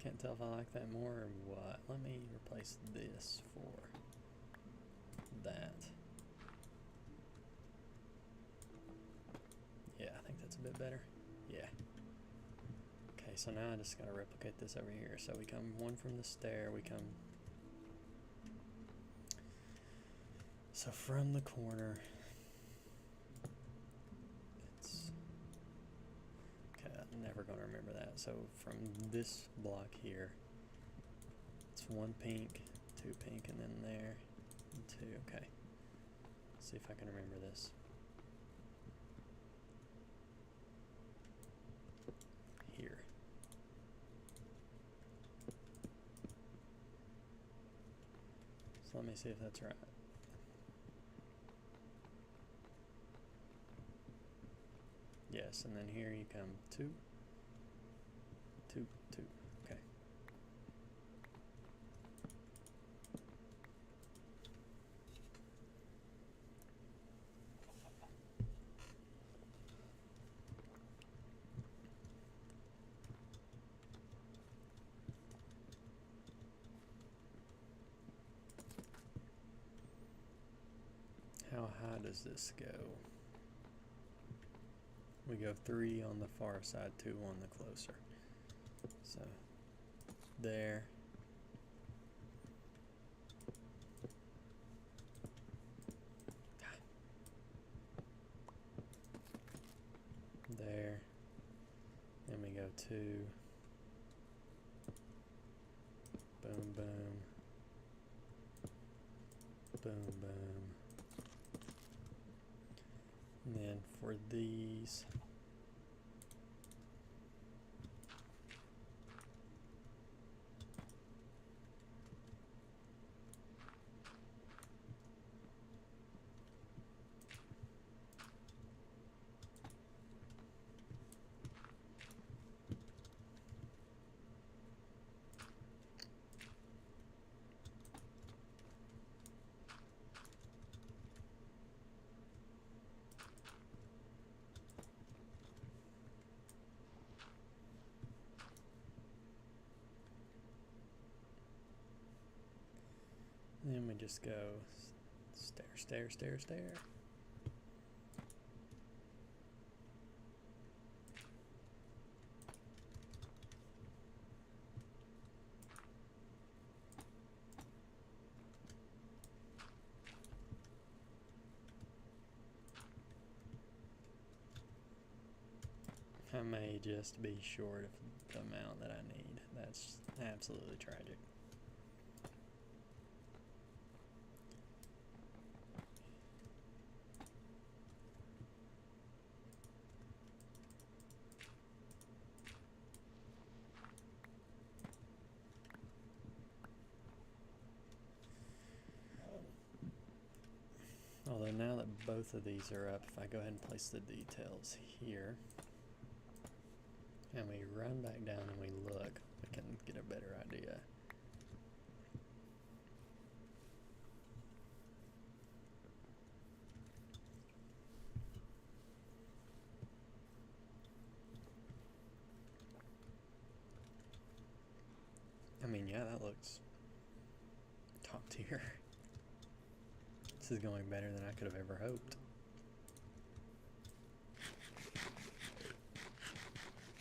Can't tell if I like that more or what. Let me replace this for that. Yeah, I think that's a bit better. Yeah. Okay, so now I just gotta replicate this over here. So we come one from the stair, we come. So from the corner, it's, okay, I'm never gonna remember that. So from this block here, it's one pink, two pink, and then there, and two, okay. Let's see if I can remember this. Here. So let me see if that's right. Yes, and then here you come two, two, two, okay. How high does this go? We go 3 on the far side, 2 on the closer. So there. There. Then we go 2. Boom, boom. Boom, boom. And then for these, we just go stair, stair, stair, stair. I may just be short of the amount that I need. That's absolutely tragic. Although now that both of these are up, if I go ahead and place the details here, and we run back down and we look, we can get a better idea. I mean, yeah, that looks top tier. This is going better than I could have ever hoped.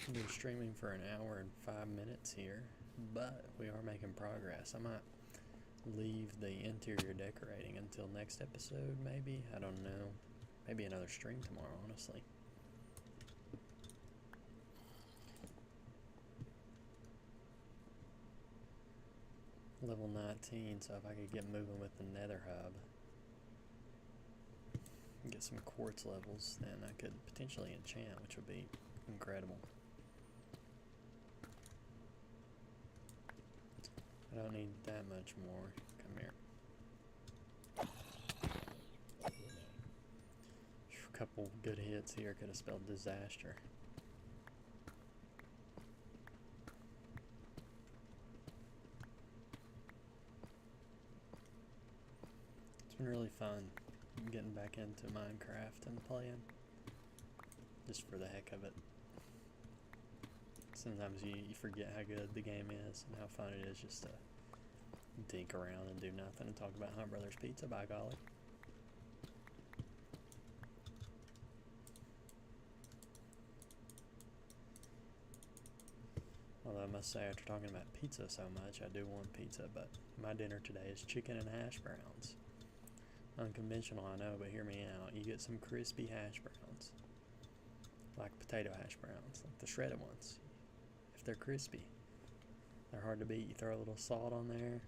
I've been streaming for an hour and 5 minutes here, but we are making progress. I leave the interior decorating until next episode, maybe? I don't know. Maybe another stream tomorrow, honestly. Level 19, so if I could get moving with the nether hub, get some quartz levels, then I could potentially enchant, which would be incredible. I don't need that much more. Come here. A couple good hits here could have spelled disaster. It's been really fun getting back into Minecraft and playing, just for the heck of it. Sometimes you forget how good the game is and how fun it is just to dink around and do nothing and talk about Hunt Brothers Pizza, by golly. Although I must say, after talking about pizza so much, I do want pizza, but my dinner today is chicken and hash browns. Unconventional, I know, but hear me out. You get some crispy hash browns, like potato hash browns, like the shredded ones. If they're crispy, they're hard to beat. You throw a little salt on there.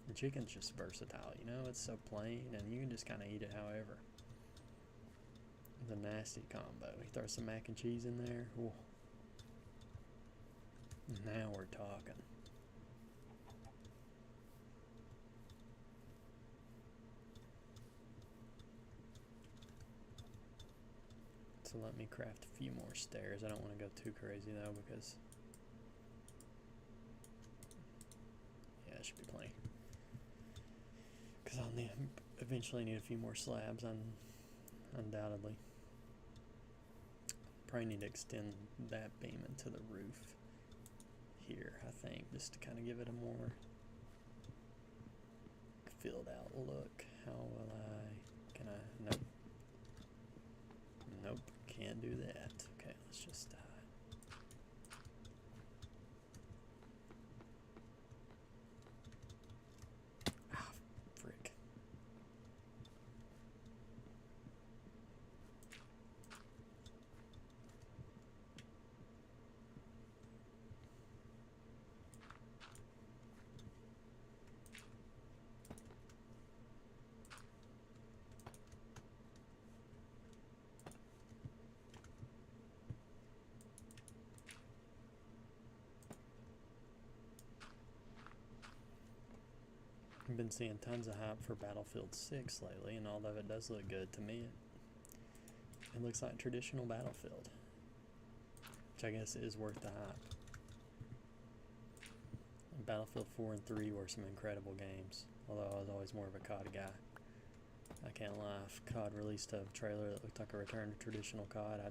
The chicken's just versatile, you know? It's so plain, and you can just kind of eat it however. It's a nasty combo. You throw some mac and cheese in there. Ooh. Now we're talking. So let me craft a few more stairs. I don't want to go too crazy though, because yeah, it should be plenty. Because I'll eventually need a few more slabs, undoubtedly. Probably need to extend that beam into the roof here, I think, just to kind of give it a more filled out look. How will I, can I, nope. Nope, can't do that. Okay, let's just, frick. I've been seeing tons of hype for Battlefield 6 lately, and although it does look good to me, it looks like traditional Battlefield, which I guess is worth the hype. Battlefield 4 and 3 were some incredible games, although I was always more of a COD guy. I can't lie, if COD released a trailer that looked like a return to traditional COD,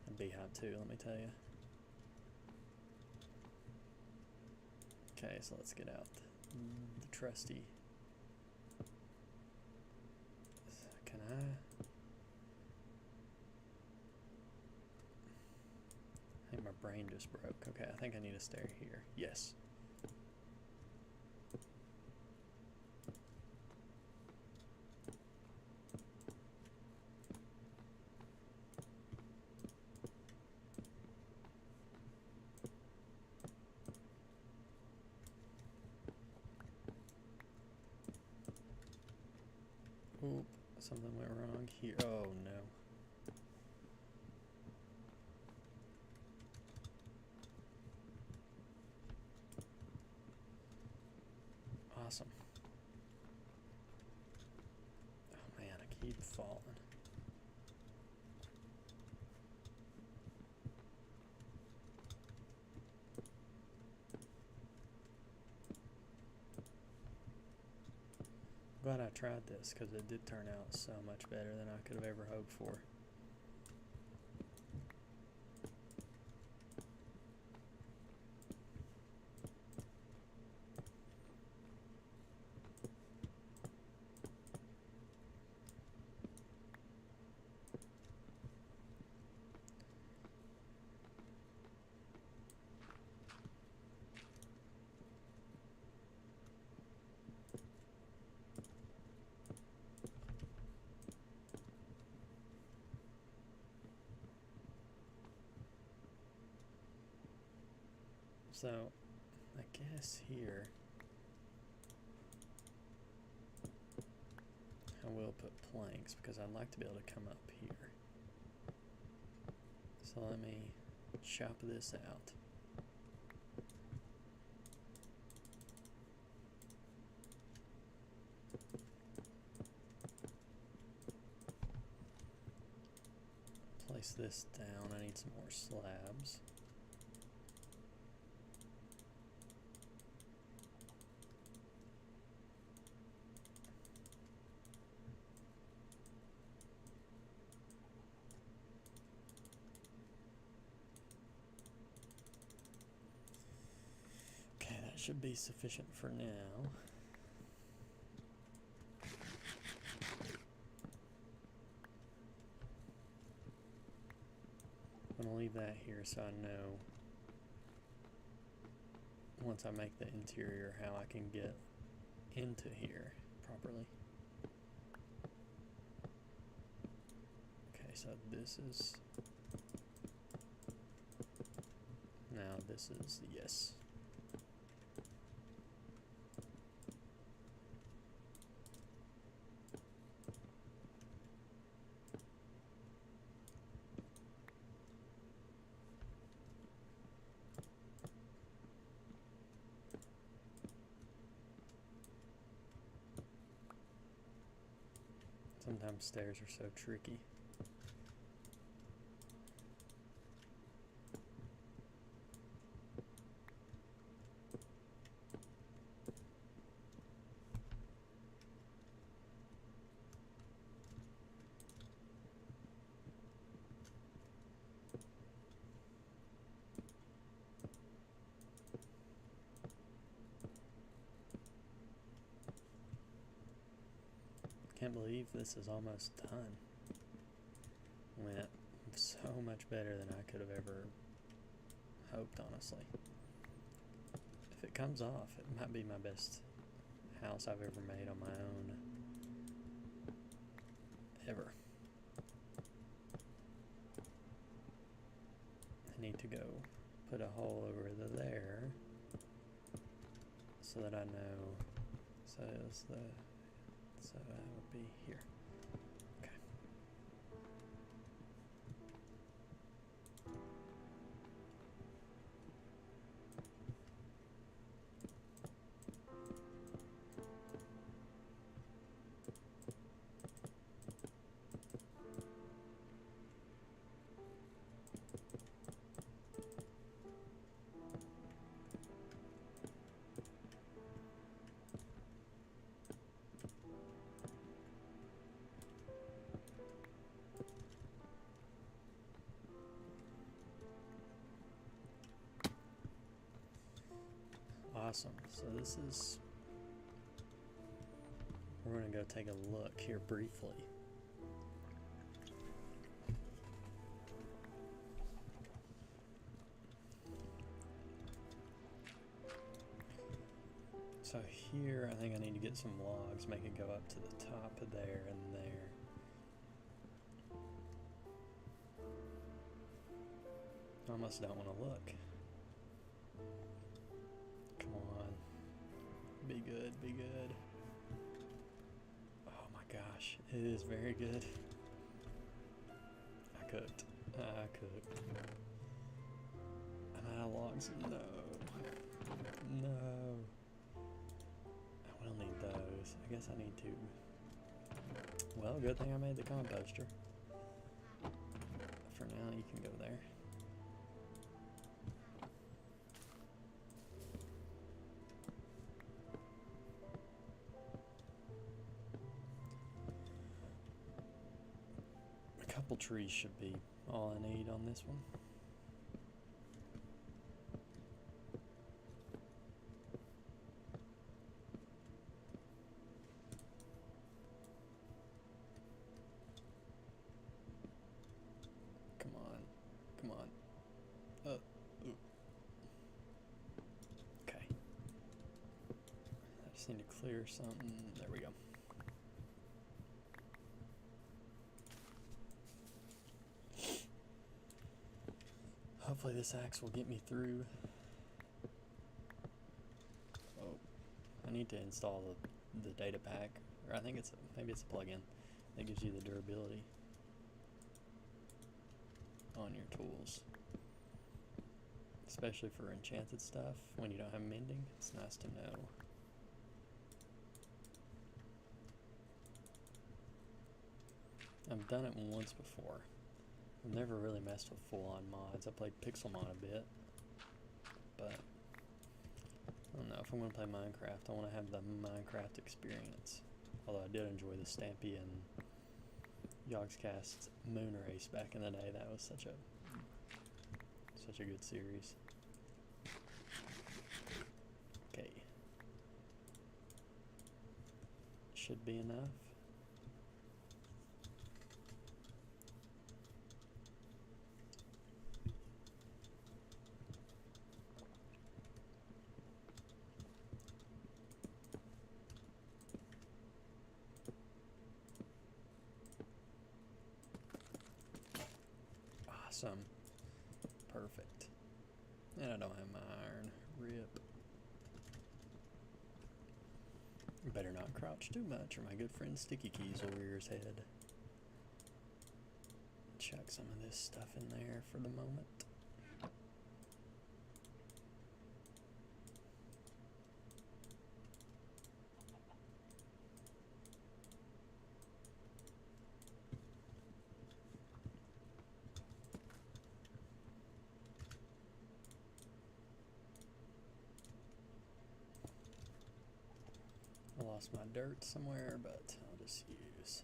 I'd be hyped too, let me tell you. Okay, so let's get out the trusty. Can I think my brain just broke. Okay, I think I need a stair here. Yes. Oop, something went wrong here. Oh no. Awesome. Oh man, I keep falling. Glad I tried this, because it did turn out so much better than I could have ever hoped for. So, I guess here I will put planks because I'd like to be able to come up here. So let me chop this out. Place this down. I need some more slabs. Okay, that should be sufficient for now. I'm going to leave that here so I know once I make the interior how I can get into here properly. Okay, so this is, now this is yes. Sometimes stairs are so tricky. Can't believe this is almost done. Went so much better than I could have ever hoped, honestly. If it comes off, it might be my best house I've ever made on my own. Ever. I need to go put a hole over there so that I know. So it's the. So that would be here. Okay. Awesome. So this is, we're going to go take a look here briefly. So here, I think I need to get some logs, make it go up to the top of there and there. I almost don't want to look. Come on. Be good, be good. Oh my gosh, it is very good. I cooked. I'm out of logs. No. No. I will need those. I guess I need to. Well, good thing I made the composter. For now, you can go there. A couple trees should be all I need on this one. Come on. Ooh. Okay. I just need to clear something. There we go. Hopefully this axe will get me through I need to install the data pack, or I think maybe it's a plugin that gives you the durability on your tools, especially for enchanted stuff. When you don't have mending, it's nice to know. I've done it once before. I've never really messed with full-on mods. I played Pixelmon a bit, but I don't know, if I'm going to play Minecraft, I want to have the Minecraft experience. Although I did enjoy the Stampy and Yogscast Moon Race back in the day. That was such a good series. Okay. Should be enough. Awesome. Perfect. And I don't have my iron. Rip. Better not crouch too much or my good friend Sticky Keys will rear his head. Chuck some of this stuff in there for the moment. I lost my dirt somewhere, but I'll just use.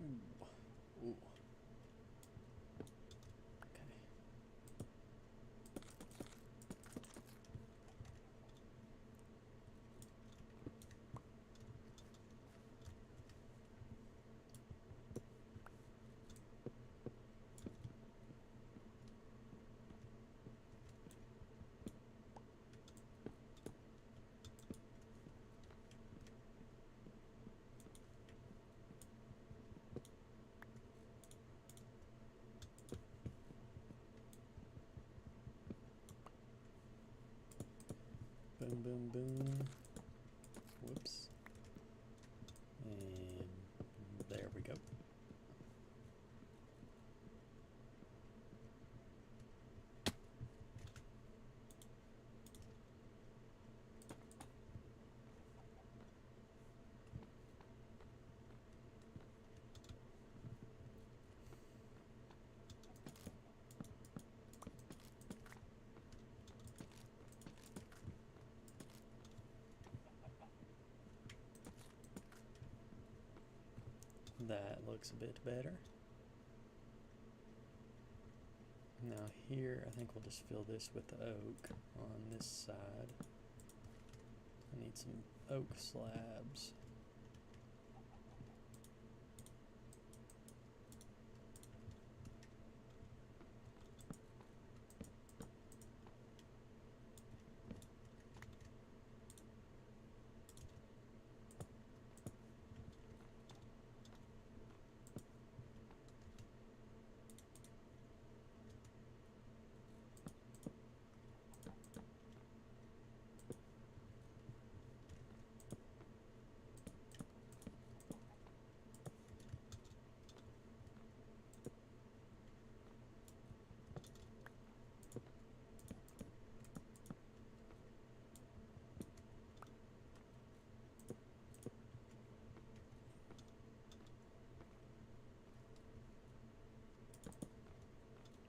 Ooh. Ooh. Okay. Boom, boom, boom. Whoops. And there we go. That looks a bit better. Now here, I think we'll just fill this with the oak on this side. I need some oak slabs.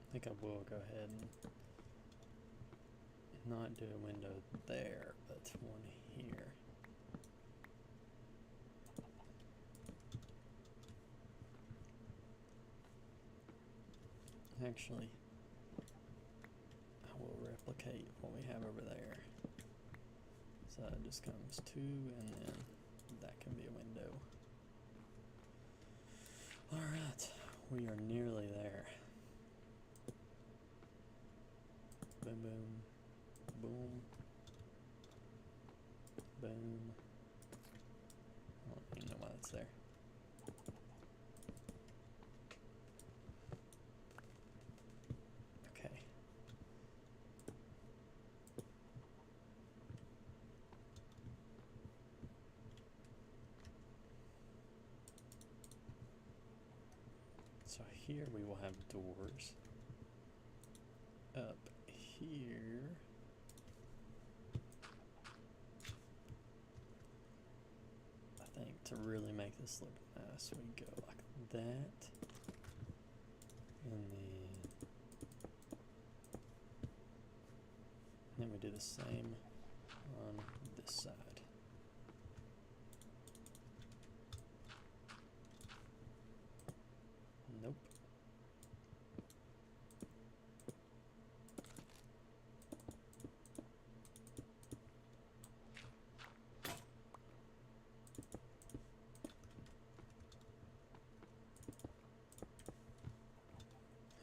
I think I will go ahead and not do a window there, but one here. Actually, I will replicate what we have over there. So it just comes two, and then that can be a window. Alright, we are nearly there. Boom, boom, boom, boom. I don't even know why that's there. Okay. So here we will have doors. Up here. I think to really make this look nice, we go like that. And then we do the same on this side. Nope.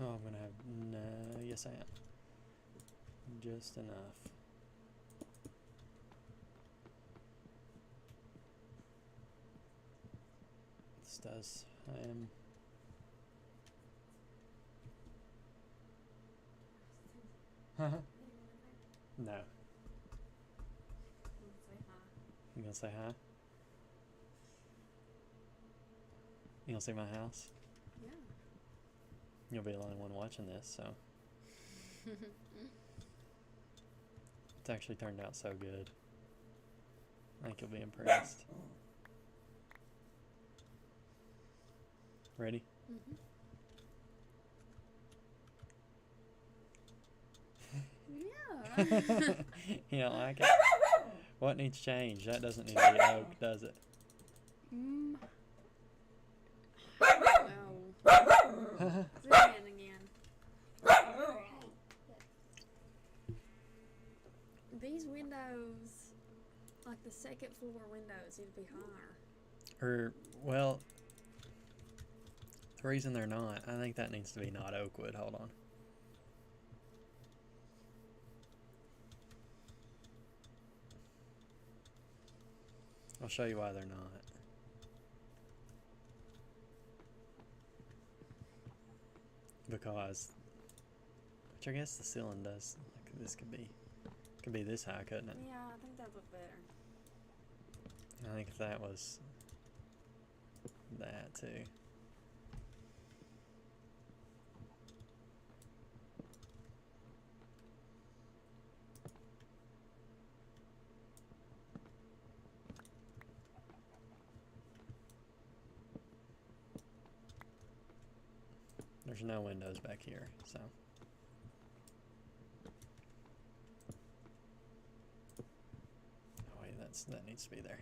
Oh, I'm gonna have no. Yes, I am. Just enough. This does. I am. No. You gonna say hi? You gonna see my house? Yeah. You'll be the only one watching this, so. It's actually turned out so good. I think you'll be impressed. Ready? Mm-hmm. Yeah. You don't like it? What needs change? That doesn't need to be oak, does it? No. Zoom in again. These windows, like the second floor windows, need to be higher. Or, well, the reason they're not, I think that needs to be not oak wood. Hold on. I'll show you why they're not. Because, which I guess the ceiling does, like this could be this high, couldn't it? Yeah, I think that would look better. I think if that was that too. There's no windows back here, so. Oh wait, that needs to be there.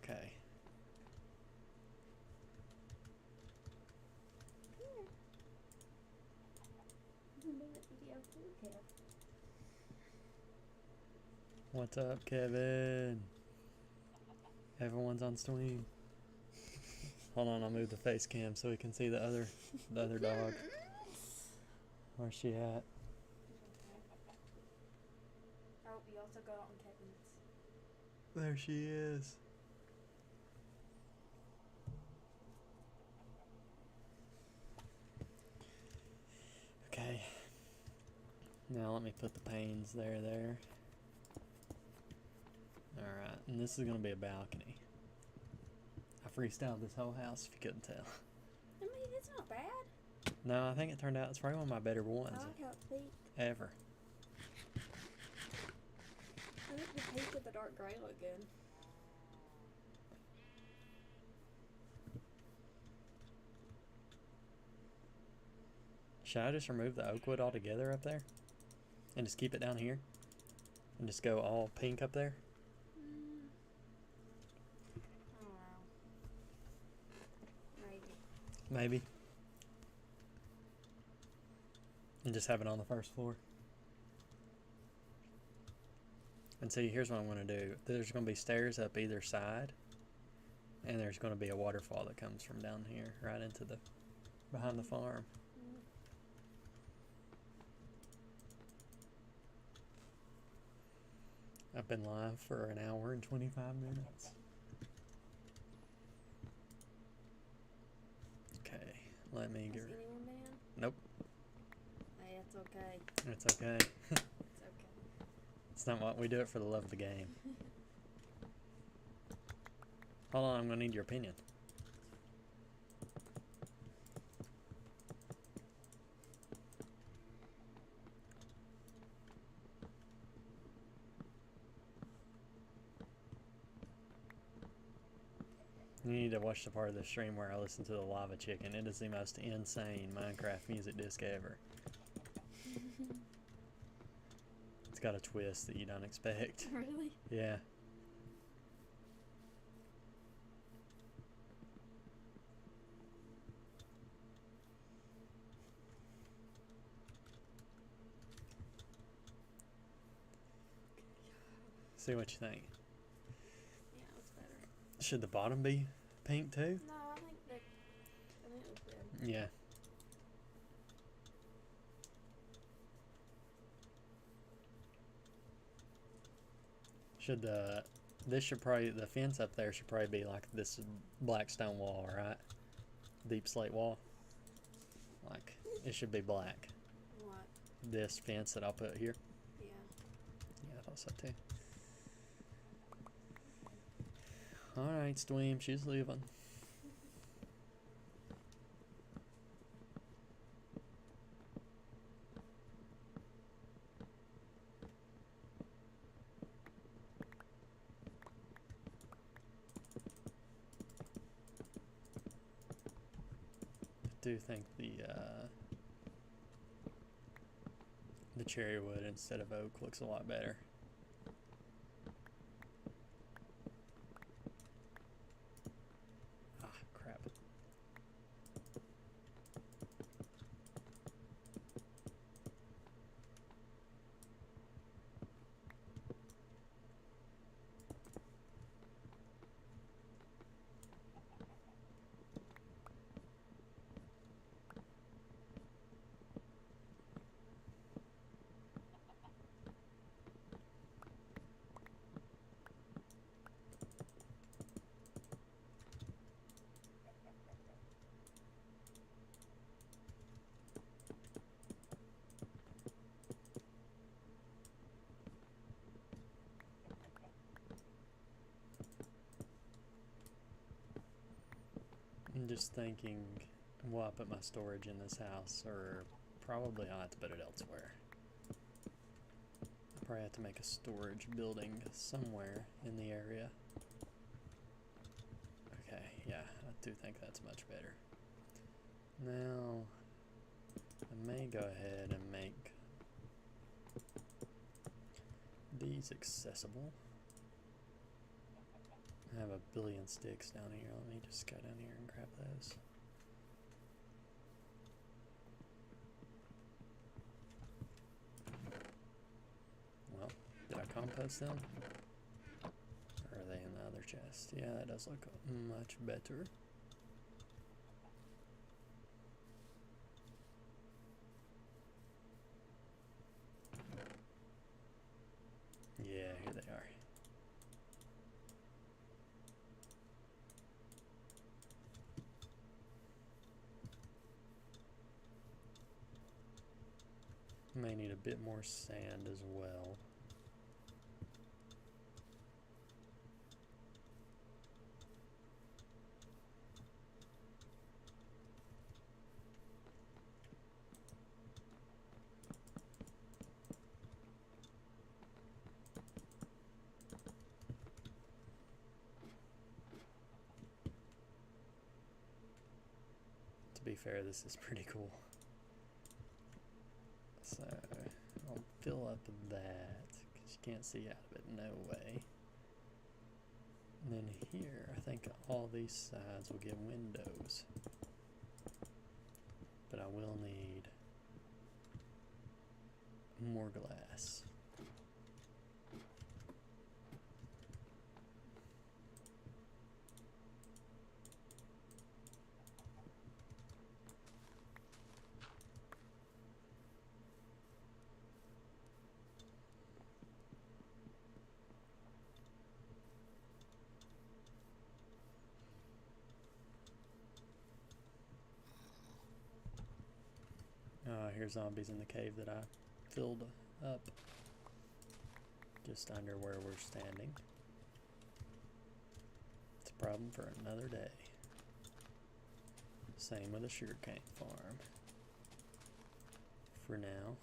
Okay. What's up, Kevin? Everyone's on swing. Hold on, I'll move the face cam so we can see the other dog. Where's she at? Oh, you also got on Kevin's. There she is. Okay. Now let me put the panes there. Alright, and this is going to be a balcony. I freestyled this whole house if you couldn't tell. I mean, it's not bad. No, I think it turned out, it's probably one of my better ones I like how it's pink. ever. I think the pink with the dark gray look good. Should I just remove the oak wood altogether up there? And just keep it down here? And just go all pink up there? I don't know. Maybe. Maybe. And just have it on the first floor. And see, here's what I'm going to do. There's going to be stairs up either side. And there's going to be a waterfall that comes from down here, right into the, behind the farm. I've been live for an hour and 25 minutes. Okay, let me get. Has anyone been in? Nope. Hey, that's okay. It's okay. It's okay. It's not what we do it for the love of the game. Hold on, I'm gonna need your opinion. You need to watch the part of the stream where I listen to the Lava Chicken. It is the most insane Minecraft music disc ever. It's got a twist that you don't expect. Really? Yeah. See what you think. Yeah, it looks better. Should the bottom be pink too? No, I think it looks good. Yeah. Should this should probably, the fence up there should probably be like this black stone wall, right? Deep slate wall. Like, it should be black. What? This fence that I'll put here. Yeah. Yeah, I thought so too. Alright, Stweem, she's leaving. I do think the cherry wood instead of oak looks a lot better. Ah, crap. I'm just thinking, will I put my storage in this house, or probably I'll have to put it elsewhere. I'll probably have to make a storage building somewhere in the area. Okay, yeah, I do think that's much better. Now, I may go ahead and make these accessible. I have a billion sticks down here. Let me just go down here and grab those. Well, did I compost them? Or are they in the other chest? Yeah, that does look much better. Yeah, here they are. May need a bit more sand as well. To be fair, this is pretty cool. So I'll fill up that, because you can't see out of it, no way. And then here, I think all these sides will get windows. But I will need more glass. Here's zombies in the cave that I filled up just under where we're standing. It's a problem for another day. Same with the sugarcane farm. For now.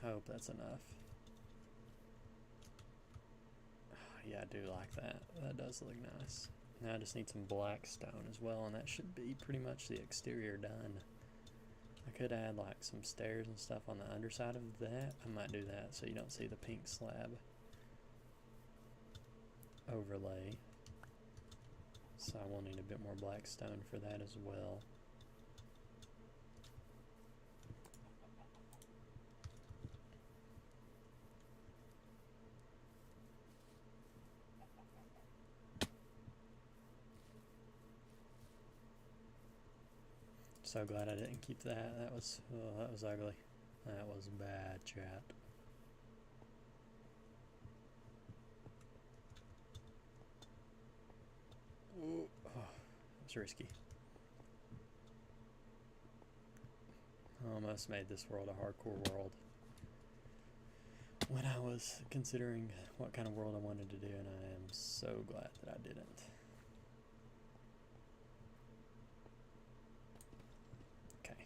Hope that's enough. Yeah, I do like that. That does look nice. Now I just need some black stone as well, and that should be pretty much the exterior done. I could add like some stairs and stuff on the underside of that. I might do that so you don't see the pink slab overlay. So I will need a bit more black stone for that as well. So glad I didn't keep that. That was ugly. That was bad, chat. Ooh, oh, it's risky. Almost made this world a hardcore world when I was considering what kind of world I wanted to do, and I am so glad that I didn't. Okay.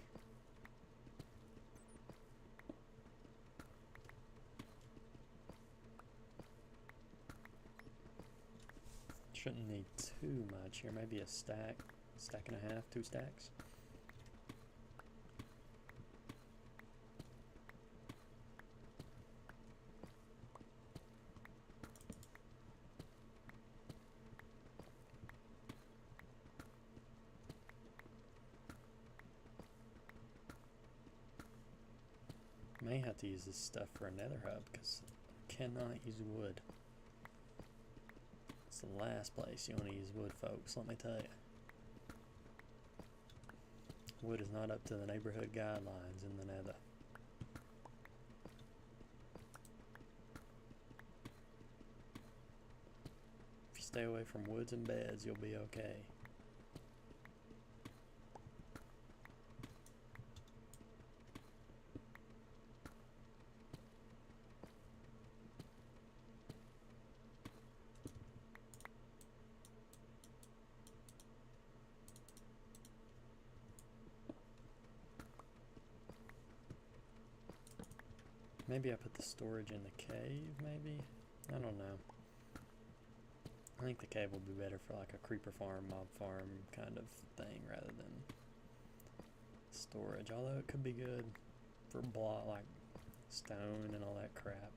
Shouldn't need too much here, maybe a stack and a half, 2 stacks. May have to use this stuff for a nether hub because I cannot use wood. It's the last place you want to use wood, folks, let me tell you. Wood is not up to the neighborhood guidelines in the nether. If you stay away from woods and beds, you'll be okay. Maybe I put the storage in the cave, maybe? I don't know. I think the cave will be better for like a creeper farm, mob farm kind of thing rather than storage. Although it could be good for block, like stone and all that crap.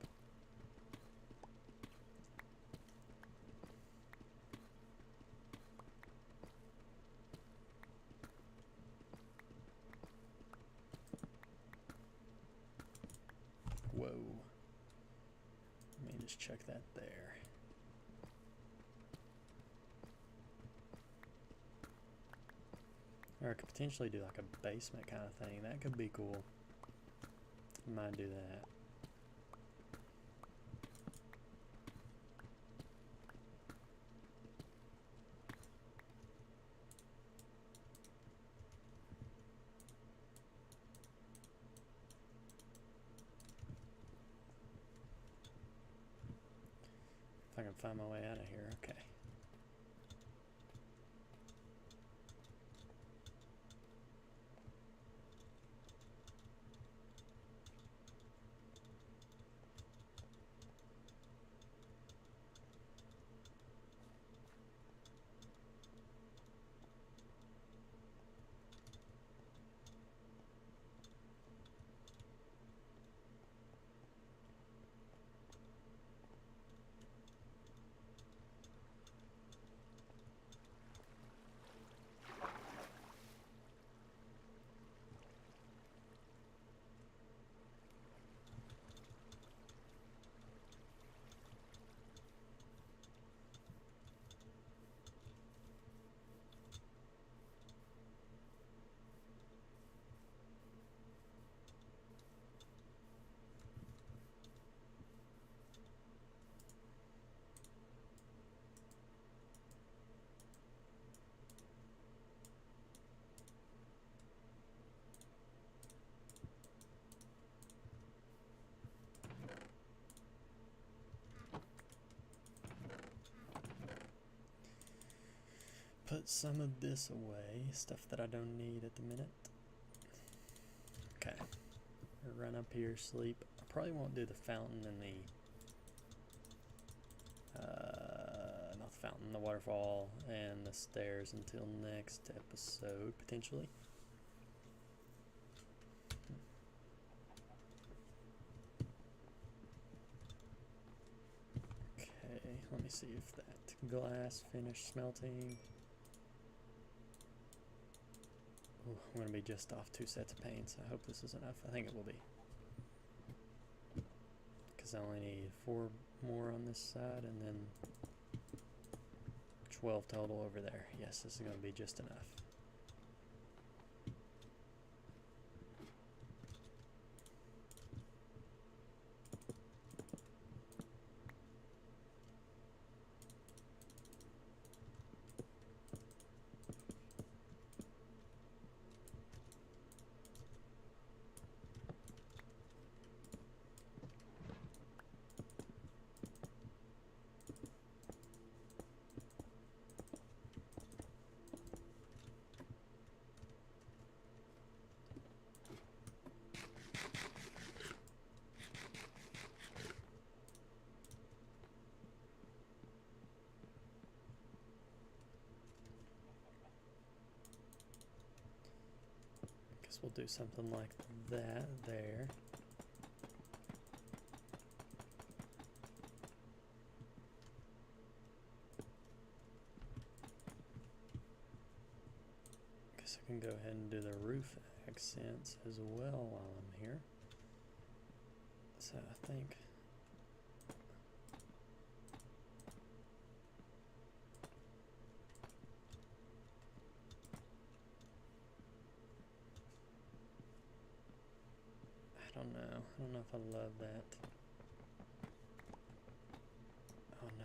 Whoa. Let me just check that there. Or I could potentially do like a basement kind of thing. That could be cool. Might do that. If I can find my way out of here, okay. Put some of this away, stuff that I don't need at the minute. Okay, run up here, sleep. probably won't do the fountain and the not the fountain, the waterfall and the stairs until next episode, potentially. Okay, let me see if that glass finished smelting. Ooh, I'm going to be just off 2 sets of paints. I hope this is enough. I think it will be. Because I only need 4 more on this side and then 12 total over there. Yes, this is going to be just enough. Guess we'll do something like that there. Guess I can go ahead and do the roof accents as well while I'm here. So I think I don't know if I love that. Oh no.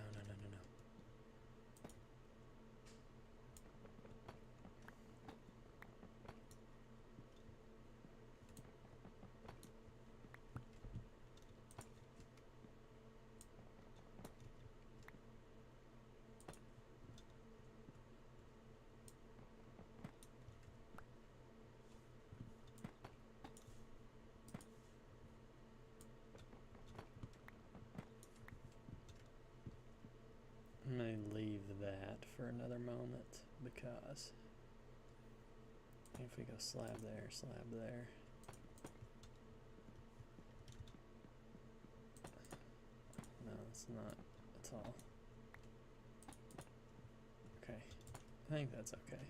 I'm going to leave that for another moment because if we go slab there. No, it's not at all. Okay, I think that's okay.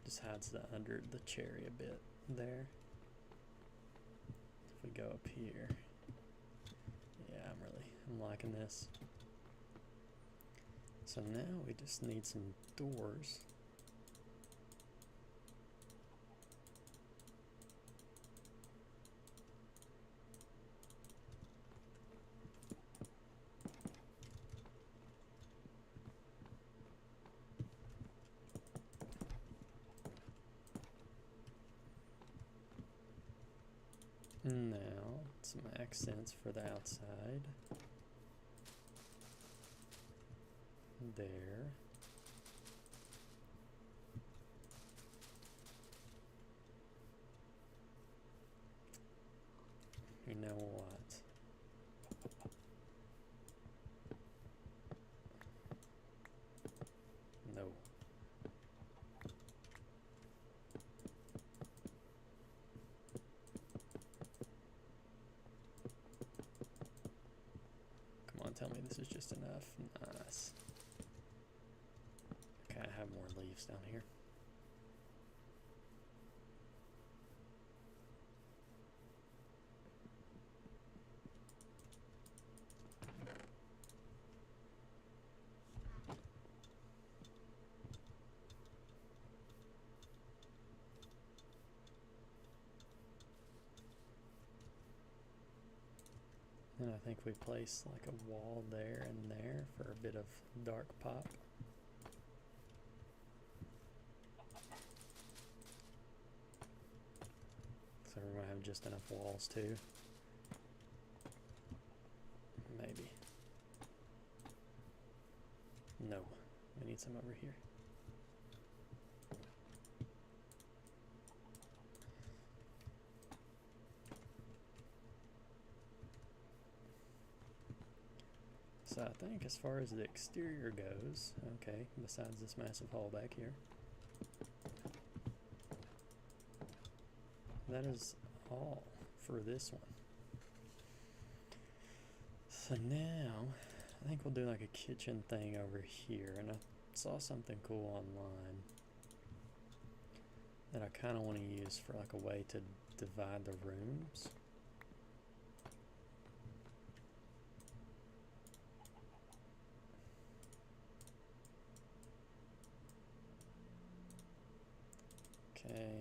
Just hides the under the cherry a bit there. If we go up here, yeah, I'm liking this. So now we just need some doors. Now, some accents for the outside. There. You know what? No. Come on, tell me this is just enough. Nice. Okay, I have more leaves down here. And I think we place like a wall there and there for a bit of dark pop. So we're going to have just enough walls too. Maybe. No, we need some over here. So I think as far as the exterior goes, okay, besides this massive hole back here, that is all for this one. So now, I think we'll do like a kitchen thing over here, and I saw something cool online that I kind of want to use for like a way to divide the rooms. Okay.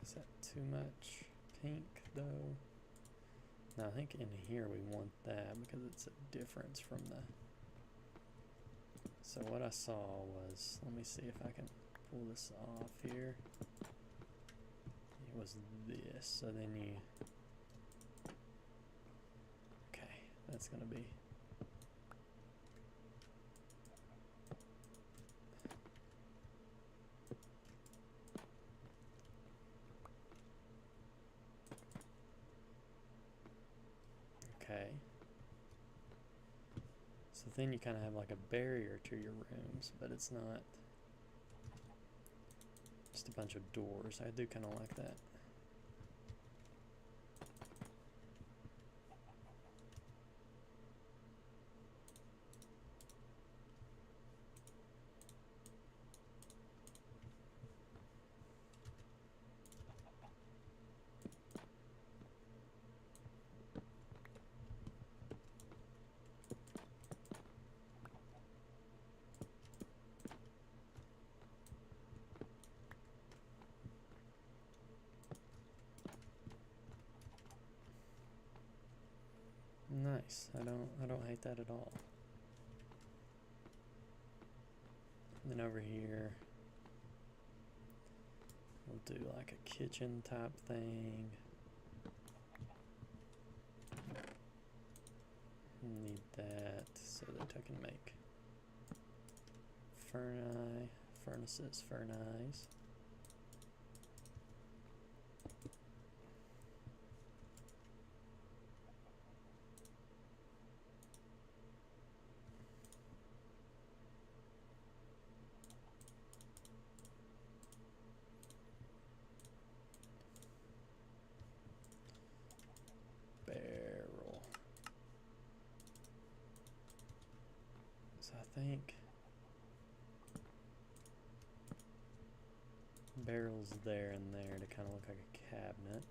Is that too much pink though? No, I think in here we want that because it's a difference from the... So what I saw was, let me see if I can pull this off here. It was this, so then you... Okay, that's gonna be... Okay. So then you kind of have like a barrier to your rooms, but it's not just a bunch of doors. I do kind of like that. Nice. I don't hate that at all. And then over here we'll do like a kitchen type thing. Need that so that I can make furnaces. Barrel. So I think barrels there and there to kind of look like a cabinet.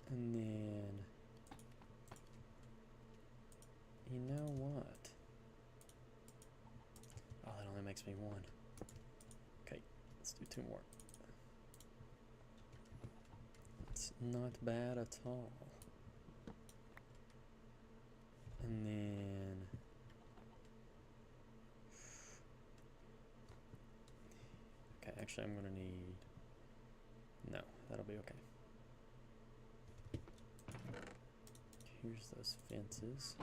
And then, you know what? Oh, that only makes me one. Okay, let's do two more. It's not bad at all. And then, okay, actually I'm gonna need, no, that'll be okay. Here's those fences.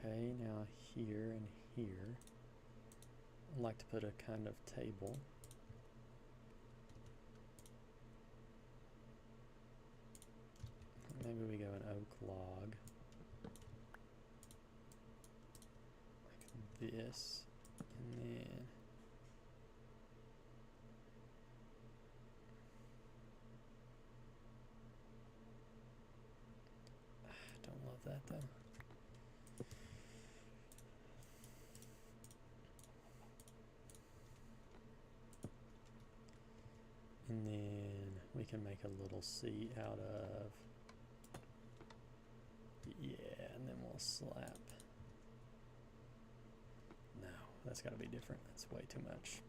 Okay, now here and here, I'd like to put a kind of table. Maybe we go an oak log, like this, and then I don't love that though. And then we can make a little seat out of, yeah, and then we'll slap. No, that's gotta be different. That's way too much.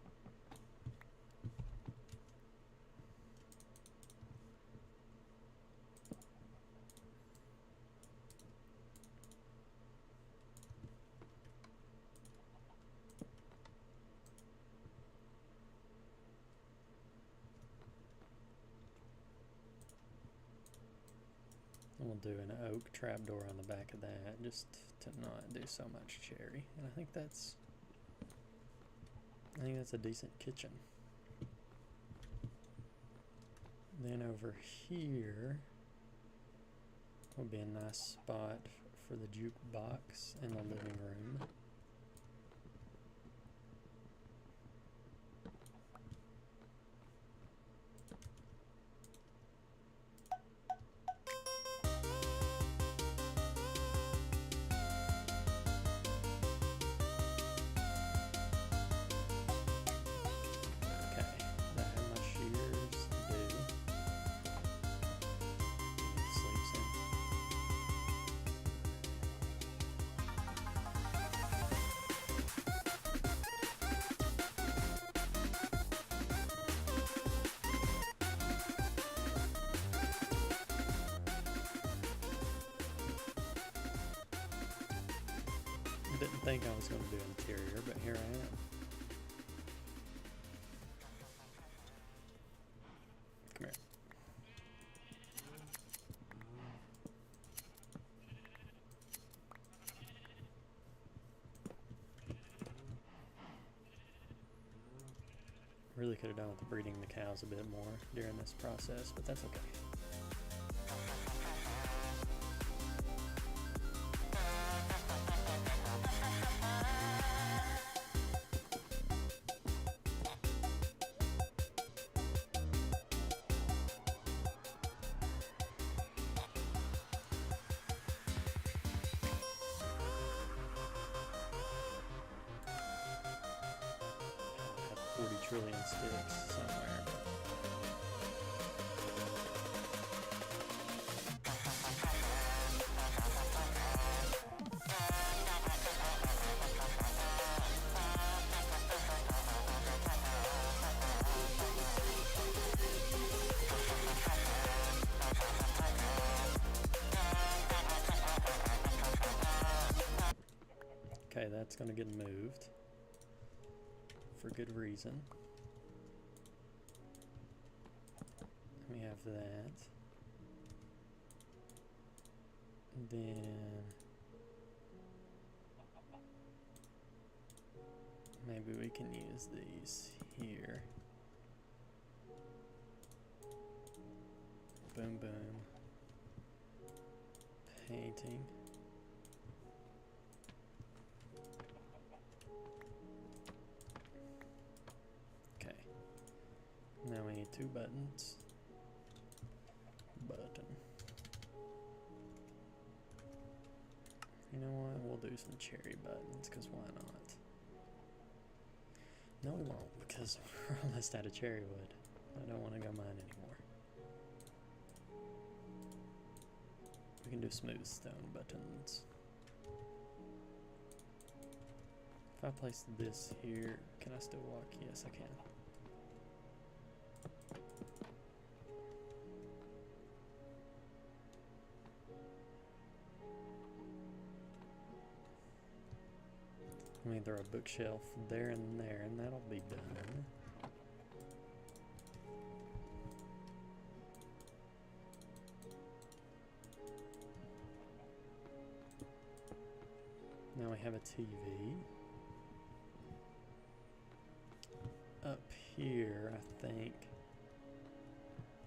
We'll do an oak trapdoor on the back of that just to not do so much cherry. And I think that's a decent kitchen. Then over here will be a nice spot for the jukebox in the living room. Didn't think I was going to do interior, but here I am. Come here. Really could have done with breeding the cows a bit more during this process, but that's okay. Have 40 trillion sticks somewhere. Okay, that's going to get moved for good reason. We have that. Then maybe we can use these here. Boom, boom. Painting. Okay. Now we need 2 buttons. Button. You know what? We'll do some cherry buttons, because why not? No, we won't, because we're almost out of cherry wood. I don't want to go mine anymore. We can do smooth stone buttons. If I place this here, can I still walk? Yes, I can. Let me throw a bookshelf there and there, and that'll be done. Now we have a TV. Up here, I think.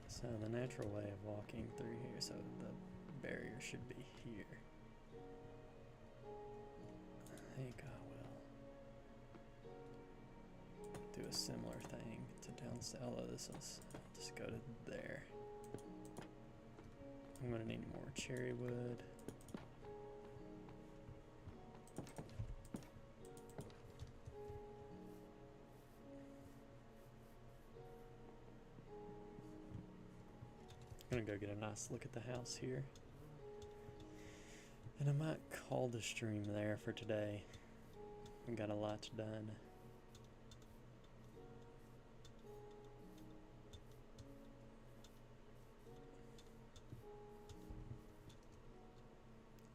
So the natural way of walking through here, so the barrier should be here. I think I will do a similar thing to downstairs, although this will just go to there. I'm gonna need more cherry wood. I'm gonna go get a nice look at the house here. And I might call the stream there for today. I've got a lot done.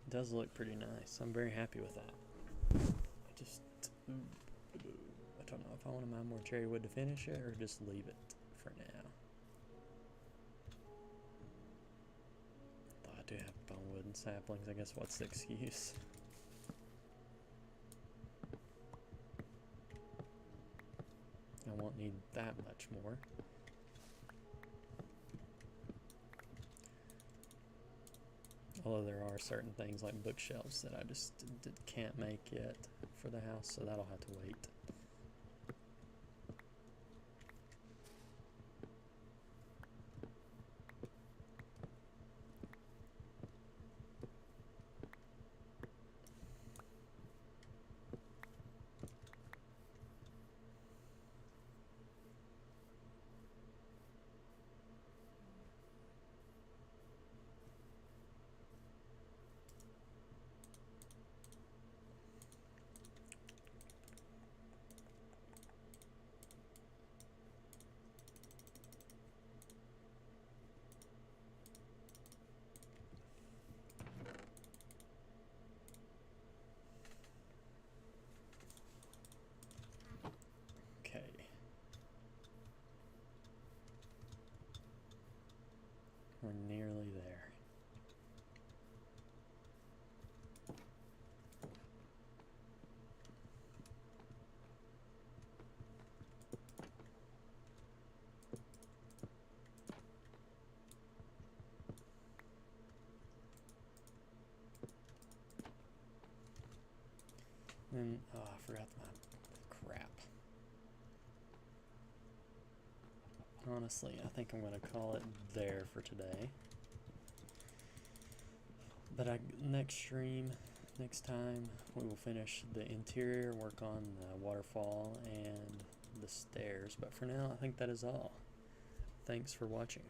It does look pretty nice. I'm very happy with that. I don't know if I want to mine more cherry wood to finish it or just leave it for now. Thought I do have wooden saplings. I guess what's the excuse? I won't need that much more. Although there are certain things like bookshelves that I just can't make yet for the house, so that'll have to wait. Okay. We're nearly there. And, oh, I forgot my crap. Honestly, I think I'm going to call it there for today. But next stream, next time, we will finish the interior, work on the waterfall and the stairs. But for now, I think that is all. Thanks for watching.